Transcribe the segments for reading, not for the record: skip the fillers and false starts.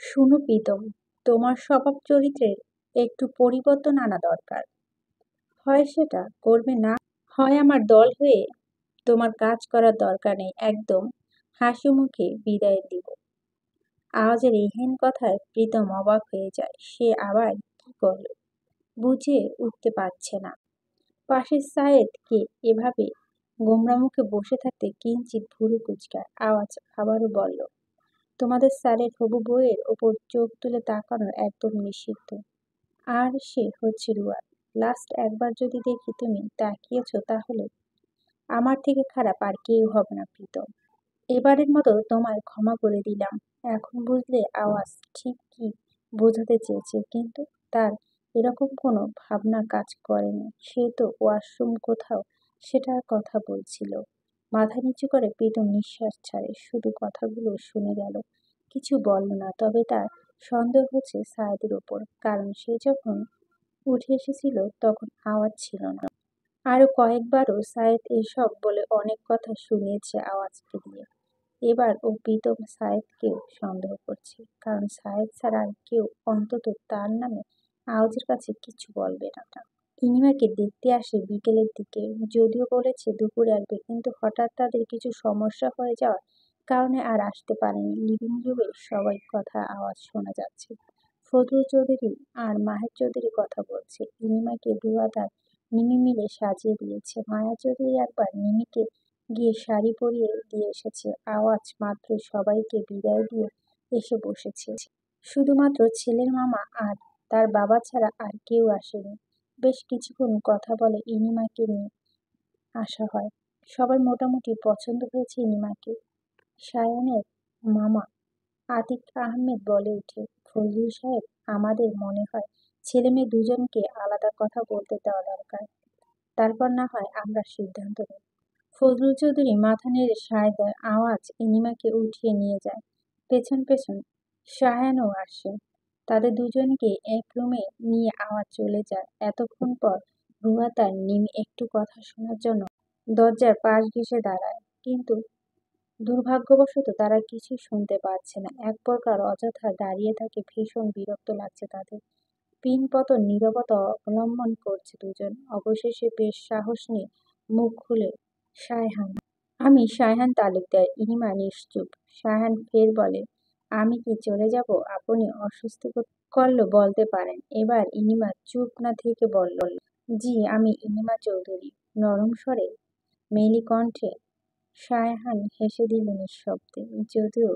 শোনো প্রীতম, তোমার স্বভাব চরিত্রের একটু পরিবর্তন আনা দরকার। হয় সেটা করবে, না হয় আমার দল হয়ে তোমার কাজ করার দরকার নেই, একদম হাসি মুখে বিদায় দিব। আওয়াজের এহেন কথায় প্রীতম অবাক হয়ে যায়। সে আবার কি করলো বুঝে উঠতে পারছে না। পাশের সায়েদকে এভাবে গোমরা মুখে বসে থাকতে কিঞ্চিৎ ভুরু কুঁচকায়। আওয়াজ আবারও বলল, তোমাদের স্যারের হবু বউয়ের ওপর চোখ তুলে তাকানো একদম নিষিদ্ধ। আর সে হচ্ছে রুয়া। লাস্ট একবার যদি দেখি তুমি তাকিয়েছো, তাহলে আমার থেকে খারাপ আর কেউ হবে না প্রীতম। এবারের মতো তোমায় ক্ষমা করে দিলাম। এখন বুঝলে আওয়াজ ঠিক কি বোঝাতে চেয়েছে, কিন্তু তার এরকম কোনো ভাবনা কাজ করেনি। সে তো ওয়াশরুম কোথাও সেটার কথা বলছিল। মাথা নিচু করে প্রীতম নিঃশ্বাস ছাড়ে, শুধু কথাগুলো শুনে গেল, কিছু বলল না। তবে তার সন্দেহ হচ্ছে সায়েদের ওপর, কারণ সে যখন উঠে এসেছিল তখন আওয়াজ ছিল না। আরো কয়েকবারও সায়েদ এসব বলে অনেক কথা শুনিয়েছে আওয়াজকে দিয়ে। এবার ও প্রীতম সায়েদকেও সন্দেহ করছে, কারণ সায়েদ ছাড়া আর কেউ অন্তত তার নামে আওয়াজের কাছে কিছু বলবে না। ইনিমাকে দেখতে আসে বিকেলের দিকে, যদিও বলেছে দুপুরে আসবে, কিন্তু হঠাৎ তাদের কিছু সমস্যা হয়ে যাওয়ার কারণে আর আসতে পারেনি। লিভিং রুমে সবাই কথা আওয়াজ শোনা যাচ্ছে। ফজলুল চৌধুরী আর মাহের চৌধুরী কথা বলছে। ইনিমাকে দুয়াত আর নিমি মিলে সাজিয়ে দিয়েছে। মায়া চৌধুরী একবার নিমিকে গিয়ে শাড়ি পরিয়ে দিয়ে এসেছে। আওয়াজ মাত্র সবাইকে বিদায় দিয়ে এসে বসেছে। শুধুমাত্র ছেলের মামা আর তার বাবা ছাড়া আর কেউ আসেনি। বেশ কিছুক্ষণ কথা বলে ইনিমাকে নিয়ে আসা হয়। সবার মোটামুটি পছন্দ হয়েছে ইনিমাকে। সায়ানের মামা আতিক আহমেদ বলে ওঠে, ফজলুল সাহেব, আমাদের মনে হয় ছেলে মেয়ে দুজনকে আলাদা কথা বলতে দেওয়া দরকার, তারপর না হয় আমরা সিদ্ধান্ত নেব। ফজলুল চৌধুরী মাথা নেড়ে সায় দেয়। আওয়াজ ইনিমাকে উঠিয়ে নিয়ে যায়। পেছন পেছন সায়ানও আসে। তাদের দুজনকে এক রুমে নিয়ে আওয়াজ চলে যায়। এতক্ষণ পর রুহা তার নিমি একটু কথা শোনার জন্য দরজার পাশ ঘেঁষে দাঁড়ায়, কিন্তু দুর্ভাগ্যবশত তারা কিছু শুনতে পাচ্ছে না। এক প্রকার অযথা দাঁড়িয়ে থাকে, ভীষণ বিরক্ত লাগছে তাদের। পিনপতন নীরবতা অবলম্বন করছে দুজন। অবশেষে বেশ সাহস নিয়ে মুখ খুলে, সায়হান, আমি সায়হান তালুকদার। ইনিমা নিশ্চুপ। সায়হান ফের বলে, আমি কি চলে যাব? আপনি অসুস্থ বোধ করলে বলতে পারেন। এবার ইনিমা চুপ না থেকে বলল, জি, আমি ইনিমা চৌধুরী। নরম স্বরে, মেয়েলি কণ্ঠে। সায়হান হেসে দিল নিঃশব্দে, যদিও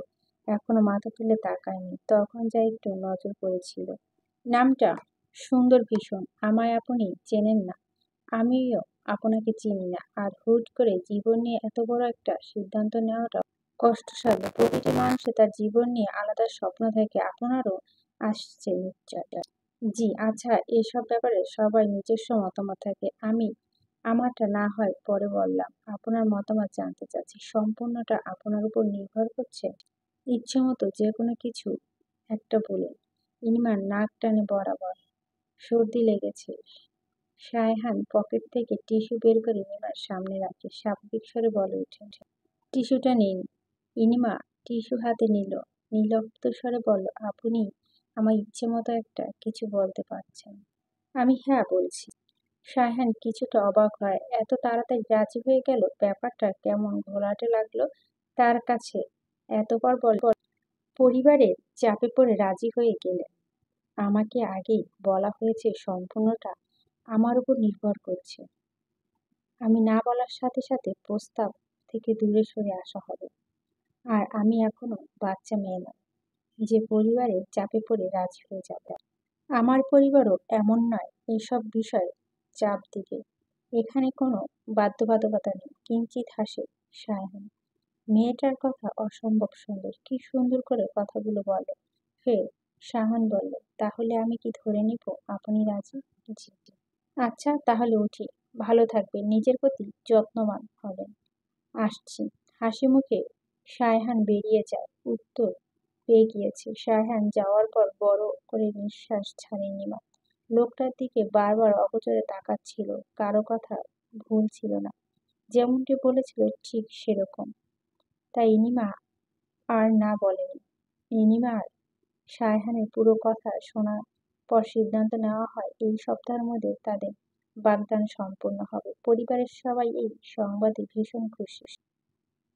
এখনো মাথা তুলে তাকায়নি। তখন যা একটু নজর পড়েছিল। নামটা সুন্দর ভীষণ। আমায় আপনি চেনেন না, আমিও আপনাকে চিনি না। আর হুট করে জীবন নিয়ে এত বড় একটা সিদ্ধান্ত নেওয়াটা কষ্টসাধ্য। প্রতিটি মানুষের তার জীবন নিয়ে আলাদা স্বপ্ন থাকে। আপনারও আসছে নিশ্চয়। জি, আচ্ছা, এসব ব্যাপারে সবাই নিজস্ব মতামত থাকে। আমি আমারটা না হয় পরে বললাম। আপনার মতামত জানতে চাচ্ছি। সম্পূর্ণটা আপনার উপর নির্ভর করছে। ইচ্ছেমতো যে কোনো কিছু একটা বলুন। ইনিমার নাক টানে বরাবর। সর্দি লেগেছে। সায়হান পকেট থেকে টিস্যু বের করে ইনিমার সামনে রাখে, স্বাভাবিক স্বরে বলে ওঠে, টিস্যুটা নিন। ইনিমা টিস্যু হাতে নিল, নির্লিপ্ত স্বরে বলল, আপনি আমার ইচ্ছে মতো একটা কিছু বলতে পারছেন? আমি হ্যাঁ বলছি। সায়হান কিছুটা অবাক হয়, এত তাড়াতাড়ি রাজি হয়ে গেল। ব্যাপারটা কেমন ঘোলাটে লাগলো তার কাছে। এতবার বল পরিবারের চাপে পড়ে রাজি হয়ে গেলেন। আমাকে আগেই বলা হয়েছে সম্পূর্ণটা আমার উপর নির্ভর করছে। আমি না বলার সাথে সাথে প্রস্তাব থেকে দূরে সরে আসা হবে। আর আমি এখনো বাচ্চা মেয়ে নয় যে পরিবারের চাপে পড়ে রাজি হয়ে যাবে। আমার পরিবারও এমন নয় এসব বিষয়ে চাপ দিবে। এখানে কোনো বাধ্যবাধকতা নেই। কিঞ্চিৎ হাসে সায়হান। মেয়েটার কথা অসম্ভব সুন্দর। কি সুন্দর করে কথাগুলো বলো। ফের সায়হান বলল, তাহলে আমি কি ধরে নিব আপনি রাজি? জি। আচ্ছা, তাহলে উঠি। ভালো থাকবেন, নিজের প্রতি যত্নবান হবেন। আসছি। হাসি মুখে সায়হান বেরিয়ে যায়। উত্তর পেয়ে গিয়েছে। সায়হান যাওয়ার পর বড় করে নিঃশ্বাস ছাড়ে নিমা। লোকটার দিকে বারবার অগোচরে তাকাচ্ছিল। কারো কথা ভুল ছিল না, যেমনটি বলেছিল ঠিক সেরকম। তাই ইনিমা আর না বলেনি। ইনিমার সায়হানের পুরো কথা শোনার পর সিদ্ধান্ত নেওয়া হয় এই সপ্তাহের মধ্যে তাদের বাগদান সম্পূর্ণ হবে। পরিবারের সবাই এই সংবাদে ভীষণ খুশি।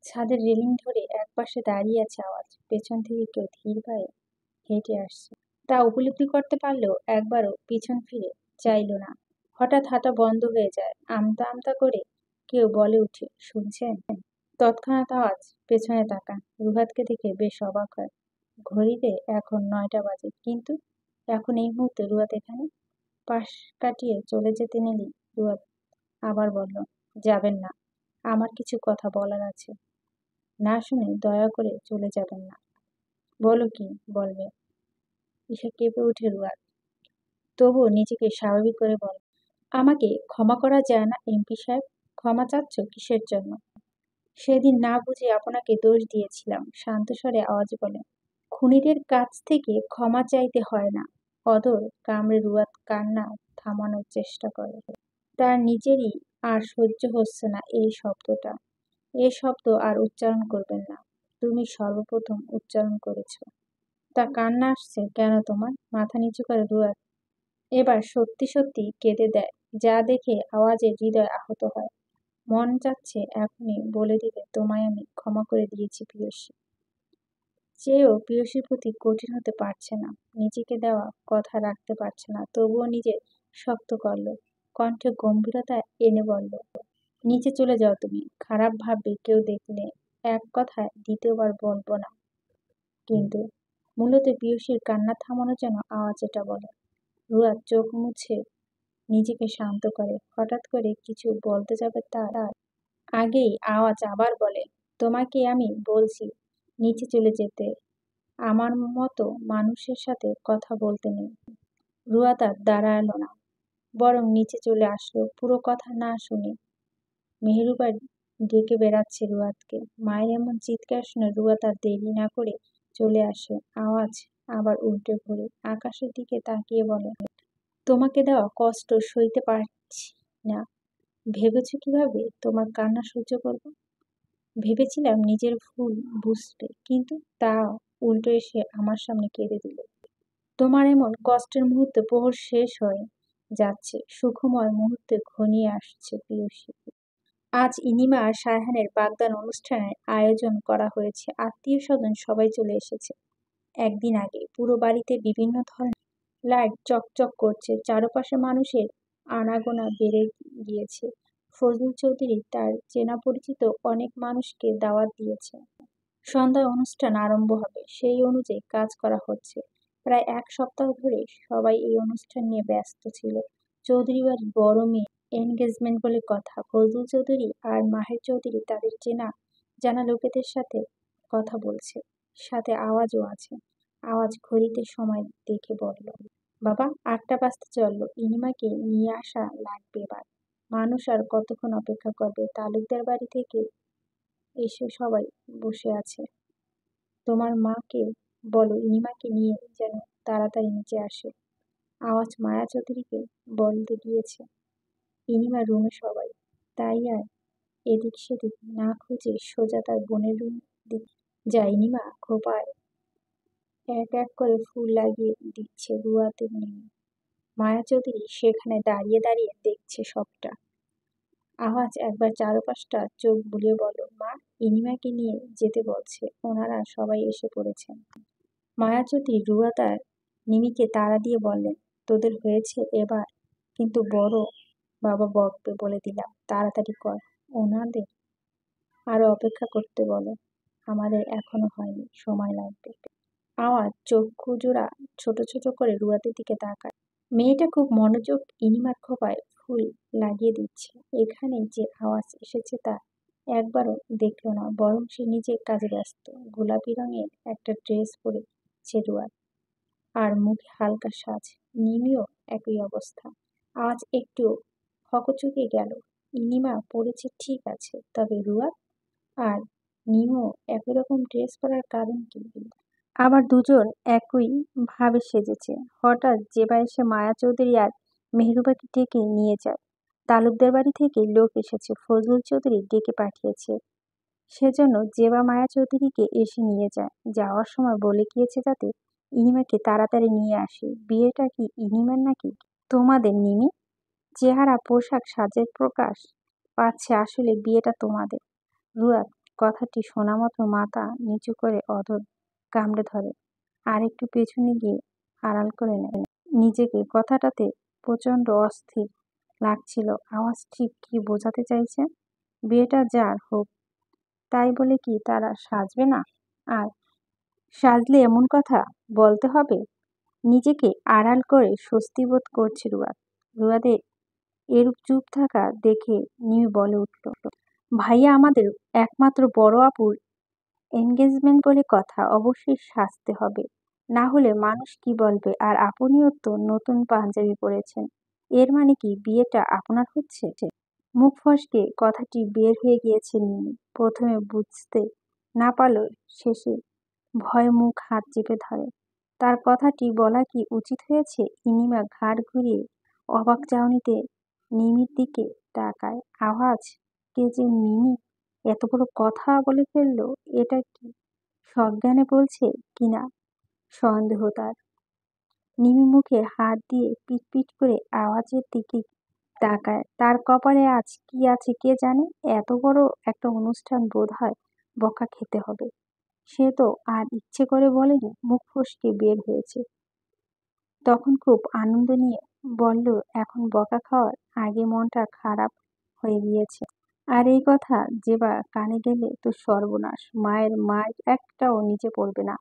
ছাদের রেলিং ধরে একপাশে দাঁড়িয়ে আছে আওয়াজ, পেছন থেকে কেউ ধীর পায়ে হেঁটে আসছে। তা উপলব্ধি করতে পারলেও একবারও পিছন ফিরে চাইল না। হঠাৎ হাঁটা বন্ধ হয়ে যায়। আমতা আমতা করে কেউ বলে উঠে, শুনছেন? তৎক্ষণাৎ আওয়াজ পেছনে তাকান। রুহাতকে দেখে বেশ অবাক হয়। ঘড়িতে এখন 9টা বাজে, কিন্তু এখন এই মুহূর্তে রুহাত এখানে? পাশ কাটিয়ে চলে যেতে নিলেই রুহাত আবার বলল, যাবেন না, আমার কিছু কথা বলার আছে। না শুনে দয়া করে চলে যাবেন না। বলো কি বলবে? ঈশা কেঁপে উঠে রুহাত, তবুও নিজেকে স্বাভাবিক করে বল, আমাকে ক্ষমা করা যায় না এমপি সাহেব? ক্ষমা চাচ্ছ কিসের জন্য? সেদিন না বুঝে আপনাকে দোষ দিয়েছিলাম, শান্ত স্বরে আওয়াজ বলে। খুনিদের কাছ থেকে ক্ষমা চাইতে হয় না। অদর কামড়ে রুয়াত কান্না থামানোর চেষ্টা করে। তার নিজেরই আর সহ্য হচ্ছে না এই শব্দটা। এই শব্দ আর উচ্চারণ করবেন না। তুমি সর্বপ্রথম উচ্চারণ করেছ। তা কান্না আসছে কেন তোমার? মাথা নিচু করে রুয়াত এবার সত্যি সত্যি কেঁদে দেয়, যা দেখে আওয়াজে হৃদয় আহত হয়। মন চাচ্ছে এখনই বলে দিতে তোমায় আমি ক্ষমা করে দিয়েছি প্রিয়সী। চেয়েও প্রিয়সীর প্রতি কঠিন হতে পারছে না। নিজেকে দেওয়া কথা রাখতে পারছে না, তবুও নিজে শক্ত করল। কণ্ঠে গম্ভীরতা এনে বলল, নিচে চলে যাও তুমি, খারাপ ভাববে কেউ দেখলে। এক কথায় দ্বিতীয়বার বলবো না। কিন্তু মূলত প্রিয়সীর কান্না থামানো যেন আওয়াজ এটা বলে। রুয়াদ চোখ মুছে নিজেকে শান্ত করে। হঠাৎ করে কিছু বলতে যাবে তার আগেই আওয়াজ আবার বলে, তোমাকে আমি বলছি নিচে চলে যেতে। আমার মতো মানুষের সাথে কথা বলতে নেই। রুয়াদ আর দাঁড়ালো না, বরং নিচে চলে আসলো পুরো কথা না শুনে। মেহেরুবা ডেকে বেড়াচ্ছে রুয়াদকে। মায়ের এমন চিৎকার শুনে রুয়াদ আর দেরি না করে চলে আসে। আওয়াজ আবার উল্টে ঘুরে আকাশের দিকে তাকিয়ে বলে, তোমাকে দেওয়া কষ্ট সইতে পারছি না। ভেবেছ কিভাবে তোমার কান্না সহ্য করব? ভেবেছিলাম নিজের ভুল বুঝবে, কিন্তু তা উল্টো এসে আমার সামনে কেঁদে দিল। তোমার এমন কষ্টের মুহূর্তে প্রহর শেষ হয়ে যাচ্ছে, সুখময় মুহূর্তে ঘনিয়ে আসছে প্রিয়সী। আজ ইনিমা আর সায়হানের বাগদান অনুষ্ঠানের আয়োজন করা হয়েছে। আত্মীয় স্বজন সবাই চলে এসেছে। একদিন আগে পুরো বাড়িতে বিভিন্ন ধরনের লাইট চকচক করছে। চারপাশে মানুষের আনাগোনা বেড়ে গিয়েছে। ফজলুল চৌধুরী তার চেনা পরিচিত অনেক মানুষকে দাওয়াত দিয়েছে। সন্ধ্যায় অনুষ্ঠান আরম্ভ হবে, সেই অনুযায়ী কাজ করা হচ্ছে। প্রায় 1 সপ্তাহ ধরে সবাই এই অনুষ্ঠান নিয়ে ব্যস্ত ছিল। চৌধুরী বাড়ির বড় মেয়ে এনগেজমেন্ট বলে কথা। ফজলুল চৌধুরী আর মাহের চৌধুরী তাদের চেনা জানা লোকেদের সাথে কথা বলছে। সাথে আওয়াজও আছে। আওয়াজ ঘড়িতে সময় দেখে বলল, বাবা 8টা বাজতে চললো, ইনিমাকে নিয়ে আসা লাগবে এবার। মানুষ আর কতক্ষণ অপেক্ষা করবে? তালুকদার বাড়ি থেকে এসে সবাই বসে আছে। তোমার মাকে বলো ইনিমাকে নিয়ে যেন তাড়াতাড়ি নিচে আসে। আওয়াজ মায়া চৌধুরীকে বলতে গিয়েছে। ইনিমার রুমে সবাই, তাই আর এদিক সেদিক না খুঁজে সোজা তার বোনের রুম দিক যায়। ইনিমা খোঁপায় এক এক করে ফুল লাগিয়ে দিচ্ছে রুয়াতের নেমে। মায়া চৌধুরী সেখানে দাঁড়িয়ে দাঁড়িয়ে দেখছে সবটা। আওয়াজ একবার চারপাশটা চোখ বুলিয়ে বলল, মা, ইনিমাকে নিয়ে যেতে বলছে, ওনারা সবাই এসে পড়েছেন। মায়া চৌধুরী রুয়াত আর নিমিকে তাড়া দিয়ে বললেন, তোদের হয়েছে এবার কিন্তু বড় বাবা বকবে বলে দিলাম, তাড়াতাড়ি কর, ওনাদের আরো অপেক্ষা করতে বলো, আমাদের এখনো হয়নি, সময় লাগবে। আওয়াজ চক্ষু জোড়া ছোট ছোট করে রুয়াতের দিকে তাকায়। মেয়েটা খুব মনোযোগ ইনিমার খোঁপায় ফুল লাগিয়ে দিচ্ছে। এখানে যে আওয়াজ এসেছে তা একবারও দেখলো না, বরং সে নিজের কাজে ব্যস্ত। গোলাপি রঙের একটা ড্রেস পরেছে রুয়াত, আর মুখে হালকা সাজ। নিমিও একই অবস্থা। আওয়াজ একটু হকচকে গেল। ইনিমা পরেছে ঠিক আছে, তবে রুয়াত আর নিমো একই রকম ড্রেস পরার কারণ কি? আবার দুজন একই ভাবে সেজেছে। হঠাৎ জেবা এসে মায়া চৌধুরী আর মেহরুবাকে ডেকে নিয়ে যায়। তালুকদার বাড়ি থেকে লোক এসেছে, ফজলুল চৌধুরী ডেকে পাঠিয়েছে। সেজন্য জেবা মায়া চৌধুরীকে এসে নিয়ে যায়। যাওয়ার সময় বলে গিয়েছে যাতে ইনিমাকে তাড়াতাড়ি নিয়ে আসি। বিয়েটা কি ইনিমার নাকি তোমাদের নিমি? চেহারা পোশাক সাজের প্রকাশ পাচ্ছে আসলে বিয়েটা তোমাদের। রুয়াদ কথাটি শোনামাত্র মাথা নিচু করে অধর কামড়ে ধরে, আর একটু পেছনে গিয়ে আড়াল করে নেয় নিজেকে। কথাটাতে প্রচণ্ড অস্থির লাগছিল। আওয়াজ ঠিক কি বোঝাতে চাইছে? বিয়েটা যার হোক তাই বলে কি তারা সাজবে না? আর সাজলে এমন কথা বলতে হবে? নিজেকে আড়াল করে স্বস্তি বোধ করছে রুয়াদ। রুয়াদের এরূপ চুপ থাকা দেখে নিমি বলে উঠল, ভাইয়া, আমাদের একমাত্র বড় আপুর এনগেজমেন্ট বলে কথা, অবশ্যই সাজতে হবে, না হলে মানুষ কি বলবে? আর আপনিও তো নতুন পাঞ্জাবি পরেছেন, এর মানে কি বিয়েটা আপনার হচ্ছে? মুখ ফসকে কথাটি বের হয়ে গিয়েছে নিমি। প্রথমে বুঝতে না পারল, শেষে ভয়ে মুখ হাত চেপে ধরে। তার কথাটি বলা কি উচিত হয়েছে? ইনিমা ঘাড় ঘুরিয়ে অবাক চাউনিতে নিমির দিকে তাকায়। আওয়াজ, কে যে মিমি? এত বড় কথা বলে ফেললো! এটা কি সজ্ঞানে বলছে কিনা সন্দেহ তার। নিমি মুখে হাত দিয়ে পিট পিট করে আওয়াজের দিকে তাকায়। তার কপালে আজ কি আছে কে জানে। এত বড় একটা অনুষ্ঠান বোধ হয় বকা খেতে হবে। সে তো আর ইচ্ছে করে বলেনি, মুখ ফসকে বের হয়েছে। তখন খুব আনন্দ নিয়ে বলল, এখন বকা খাওয়ার আগে মনটা খারাপ হয়ে গিয়েছে। আর এই কথা যেবা কানে গেলে তো সর্বনাশ। মায়ের মার একটাও নিচে পড়বে না।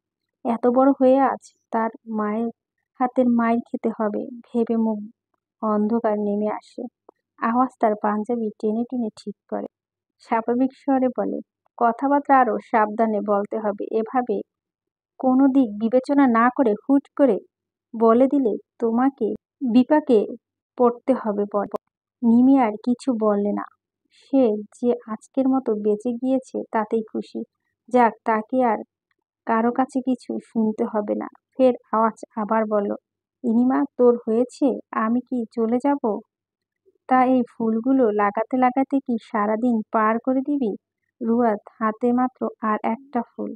এত বড় হয়ে আজ তার মায়ের হাতের মাইর খেতে হবে ভেবে মুখ অন্ধকার নেমে আসে। আওয়াজ তার পাঞ্জাবি টেনে টেনে ঠিক করে, স্বাভাবিক স্বরে বলে, কথাবার্তা আরো সাবধানে বলতে হবে। এভাবে কোনো দিক বিবেচনা না করে হুট করে বলে দিলে তোমাকে বিপাকে পড়তে হবে পরে। নিমি আর কিছু বললে না। সে যে আজকের মতো বেঁচে গিয়েছে তাতেই খুশি। যাক, তাকে আর কারো কাছে কিছু শুনতে হবে না। ফের আওয়াজ আবার বলল, ইনিমা, তোর হয়েছে? আমি কি চলে যাব? তা এই ফুলগুলো লাগাতে লাগাতে কি সারাদিন পার করে দিবি? রুয়াদ হাতে মাত্র আর একটা ফুল,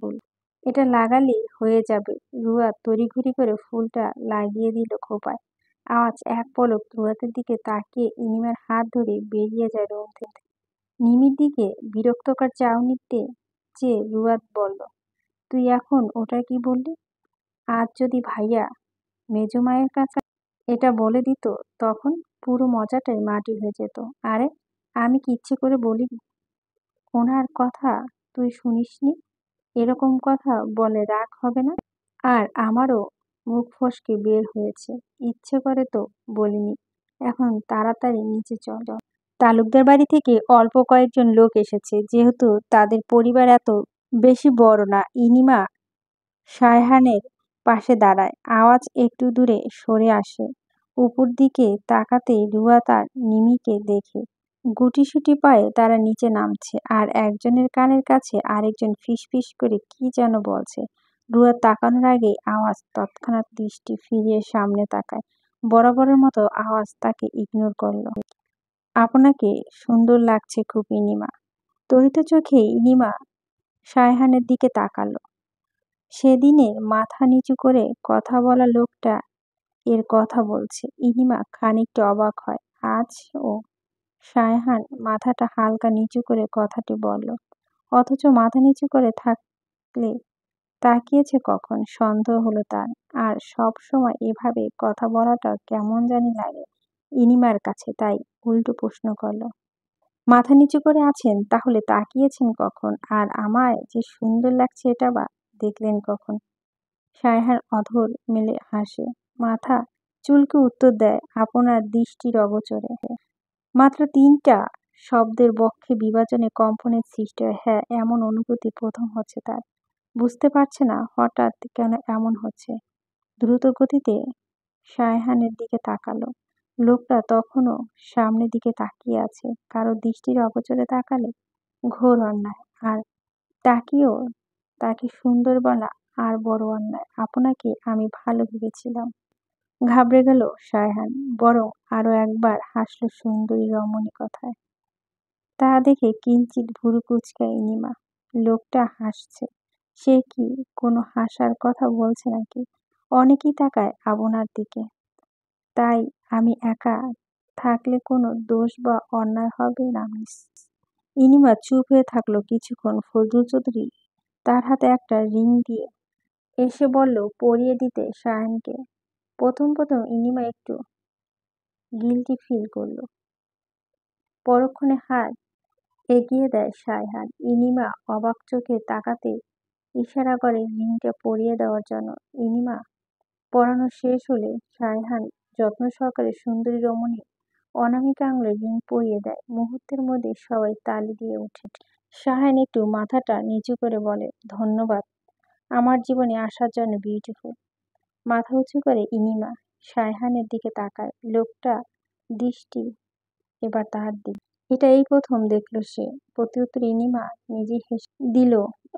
এটা লাগালেই হয়ে যাবে। রুয়াদ তড়িঘড়ি করে ফুলটা লাগিয়ে দিল খোঁপায়। আওয়াজ এক পলক রুয়াদের দিকে তাকিয়ে ইনিমার হাত ধরে বেরিয়ে যায় রুম থেকে। নিমির দিকে বিরক্তকর চাউনিতে চেয়ে রুয়াদ বলল, তুই এখন ওটা কি বললি? আজ যদি ভাইয়া মেজো মায়ের কাছে এটা বলে দিত, তখন পুরো মজাটাই মাটি হয়ে যেত। আরে, আমি কি ইচ্ছে করে বলিনি? ওনার কথা তুই শুনিসনি? এরকম কথা বলে রাগ হবে না? আর আমারও মুখ ফসকে বের হয়েছে, ইচ্ছে করে তো বলিনি। এখন তাড়াতাড়ি নিচে চল। তালুকদার বাড়ি থেকে অল্প কয়েকজন লোক এসেছে। যেহেতু তাদের পরিবার এত বেশি বড় না, ইনিমা সায়হানের পাশে দাঁড়ায়। আওয়াজ একটু দূরে সরে আসে। উপর দিকে তাকাতেই রুয়া তার নিমিকে দেখে। গুটিসুটি পায়ে তারা নিচে নামছে, আর একজনের কানের কাছে আরেকজন ফিসফিস করে কি যেন বলছে। রুয়া তাকানোর আগেই আওয়াজ তৎক্ষণাৎ দৃষ্টি ফিরিয়ে সামনে তাকায়। বরাবরের মতো আওয়াজ তাকে ইগনোর করল। আপনাকে সুন্দর লাগছে খুব ইনিমা। তড়িত চোখে ইনিমা সায়হানের দিকে তাকালো। সেদিনের মাথা নিচু করে কথা বলা লোকটা এর কথা বলছে। ইনিমা খানিকটা অবাক হয়। আজ ও সায়হান মাথাটা হালকা নিচু করে কথাটি বলল, অথচ মাথা নিচু করে থাকলে তাকিয়েছে কখন? সন্দেহ হলো তার। আর সব সময় এভাবে কথা বলাটা কেমন জানি লাগে ইনিমার কাছে, তাই উল্টো প্রশ্ন করল, মাথা নিচু করে আছেন তাহলে তাকিয়েছেন কখন? আর আমায় যে সুন্দর লাগছে এটা বা দেখলেন কখন? সায়হান অধর মেলে হাসে, মাথা চুলকে উত্তর দেয়, আপনার দৃষ্টির অগোচরে। মাত্র ৩টা শব্দের বক্ষে বিভাজনে কম্পনের সৃষ্টি হয়। হ্যাঁ, এমন অনুভূতি প্রথম হচ্ছে তার। বুঝতে পারছে না হঠাৎ কেন এমন হচ্ছে। দ্রুত গতিতে সায়হানের দিকে তাকালো। লোকটা তখনও সামনের দিকে তাকিয়ে আছে। কারো দৃষ্টির অগোচরে তাকালে ঘোর অন্যায়, আর তাকিয়েও তাকে সুন্দর বলা আর বড় অন্যায়। আপনাকে আমি ভালো ভেবেছিলাম। ঘাবড়ে গেল সায়হান, বরং আরো একবার হাসল সুন্দরী রমণী কথায়। তা দেখে কিঞ্চিৎ ভুরু কুঁচকায় ইনিমা। লোকটা হাসছে, সে কি কোনো হাসার কথা বলছে নাকি? অনেকেই তাকায় আপনার দিকে। তাই আমি একা থাকলে কোনো দোষ বা অন্যায় হবে না মিস। ইনিমা চুপ হয়ে থাকলো কিছুক্ষণ। ফজলুল চৌধুরী তার হাতে একটা রিং দিয়ে এসে বলল পরিয়ে দিতে সায়ানকে। প্রথম প্রথম ইনিমা একটু গিল্টি ফিল করলো। পরক্ষণে হাত এগিয়ে দেয় সায়হান। ইনিমা অবাক চোখে তাকাতে ইশারা করে রিংটা পরিয়ে দেওয়ার জন্য। ইনিমা পরানো শেষ হলে সায়হান যত্ন সহকারে সুন্দরী রমণী অনামিকা আঙুলে রিং পরিয়ে দেয়। মুহূর্তের মধ্যে সবাই তালি দিয়ে ওঠে। সায়হান একটু মাথাটা নিচু করে বলে, ধন্যবাদ আমার জীবনে আসার জন্য বিউটিফুল। মাথা উঁচু করে ইনিমা সায়হানের দিকে তাকায়। লোকটা দৃষ্টি এবার তার দিকে। এটা এই প্রথম দেখল সে। প্রত্যুত্তরে ইনিমা নিজেই হেসে দিল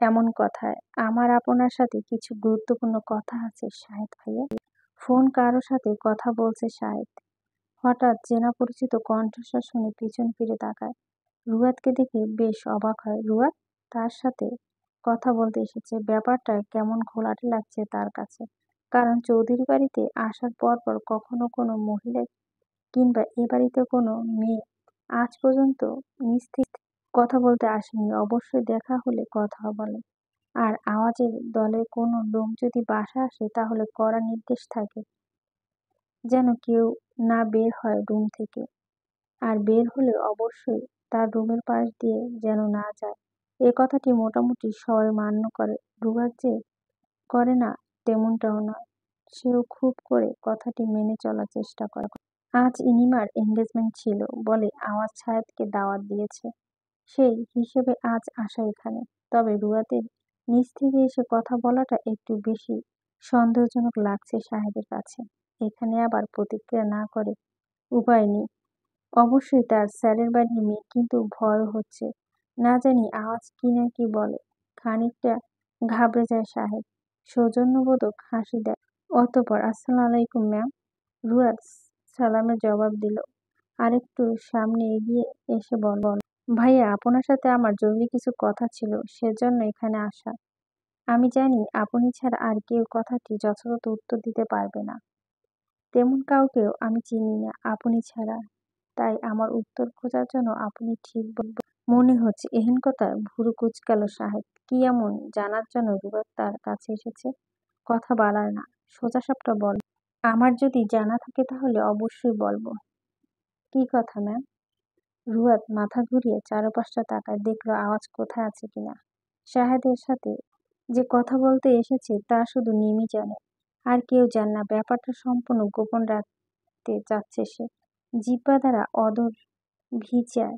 এমন কথায়। আমার আপনার সাথে কিছু গুরুত্বপূর্ণ কথা আছে শাহেদ ভাইয়া। ফোন কারো সাথে কথা বলছে শাহেদ। হঠাৎ চেনা পরিচিত কণ্ঠস্বর শুনে পিছন ফিরে তাকায়। রুয়াদকে দেখে বেশ অবাক হয়। রুয়াদ তার সাথে কথা বলতে এসেছে। ব্যাপারটা কেমন ঘোলাটে লাগছে তার কাছে। কারণ চৌধুরী বাড়িতে আসার পরপর কখনো কোনো মহিলা কিংবা এ বাড়িতে কোনো মেয়ে আজ পর্যন্ত নিজ থেকে কথা বলতে আসেনি। অবশ্যই দেখা হলে কথা বলে। আর আওয়াজের দলের কোনো লোক যদি বাসায় আসে তাহলে কড়া নির্দেশ থাকে যেন কেউ না বের হয় রুম থেকে। আর বের হলে অবশ্যই তার রুমের পাশ দিয়ে যেন না যায়। এ কথাটি মোটামুটি সবাই মান্য করে। রুবাদ যে করে না তেমনটাও নয়। সেও খুব করে কথাটি মেনে চলার চেষ্টা করে। আজ ইনিমার এঙ্গেজমেন্ট ছিল বলে আওয়াজ ছায়েদকে দাওয়াত দিয়েছে। সেই হিসেবে আজ আসা এখানে। তবে রুয়াদের নিজ থেকে এসে কথা বলাটা একটু বেশি সন্দেহজনক লাগছে শাহেদের কাছে। এখানে আবার প্রতিক্রিয়া না করে উপায় নেই। অবশ্যই তার স্যারের বাড়ির মেয়ে, কিন্তু ভয় হচ্ছে। না জানি আওয়াজ কি না কি বলে। খানিকটা ঘাবড়ে যায় শাহেদ। সৌজন্যবোধক হাসি দেয়। অতঃপর আসসালামু আলাইকুম ম্যাম। রুয়াদ সালামের জবাব দিল। আরেকটু সামনে এগিয়ে এসে বল, ভাইয়া আপনার সাথে আমার জরুরি কিছু কথা ছিল, সেজন্য এখানে আসা। আমি জানি আপনি ছাড়া আর কেউ কথাটি যথাযথ উত্তর দিতে পারবে না। তেমন কাউকেও আমি চিনি না আপনি ছাড়া। তাই আমার উত্তর খোঁজার জন্য আপনি ঠিক মনে হচ্ছে। এহেন কথায় ভুরু কুঁচকাল সাহেব। কি এমন জানার জন্য রুবাদ তার কাছে এসেছে? কথা বাড়ায় না, সোজাসাপটা বল। আমার যদি জানা থাকে তাহলে অবশ্যই বলবো। কি কথা ম্যাম? রুয়াদ মাথা ঘুরিয়ে চারপাশটা তাকায়, দেখলো আওয়াজ কোথায় আছে কিনা। শাহেদের সাথে যে কথা বলতে এসেছে তা শুধু নিমি জানে, আর কেউ জানে না। ব্যাপারটা সম্পূর্ণ গোপন রাখতে চাচ্ছে সে। জিহ্বা দ্বারা অদর ভিজায়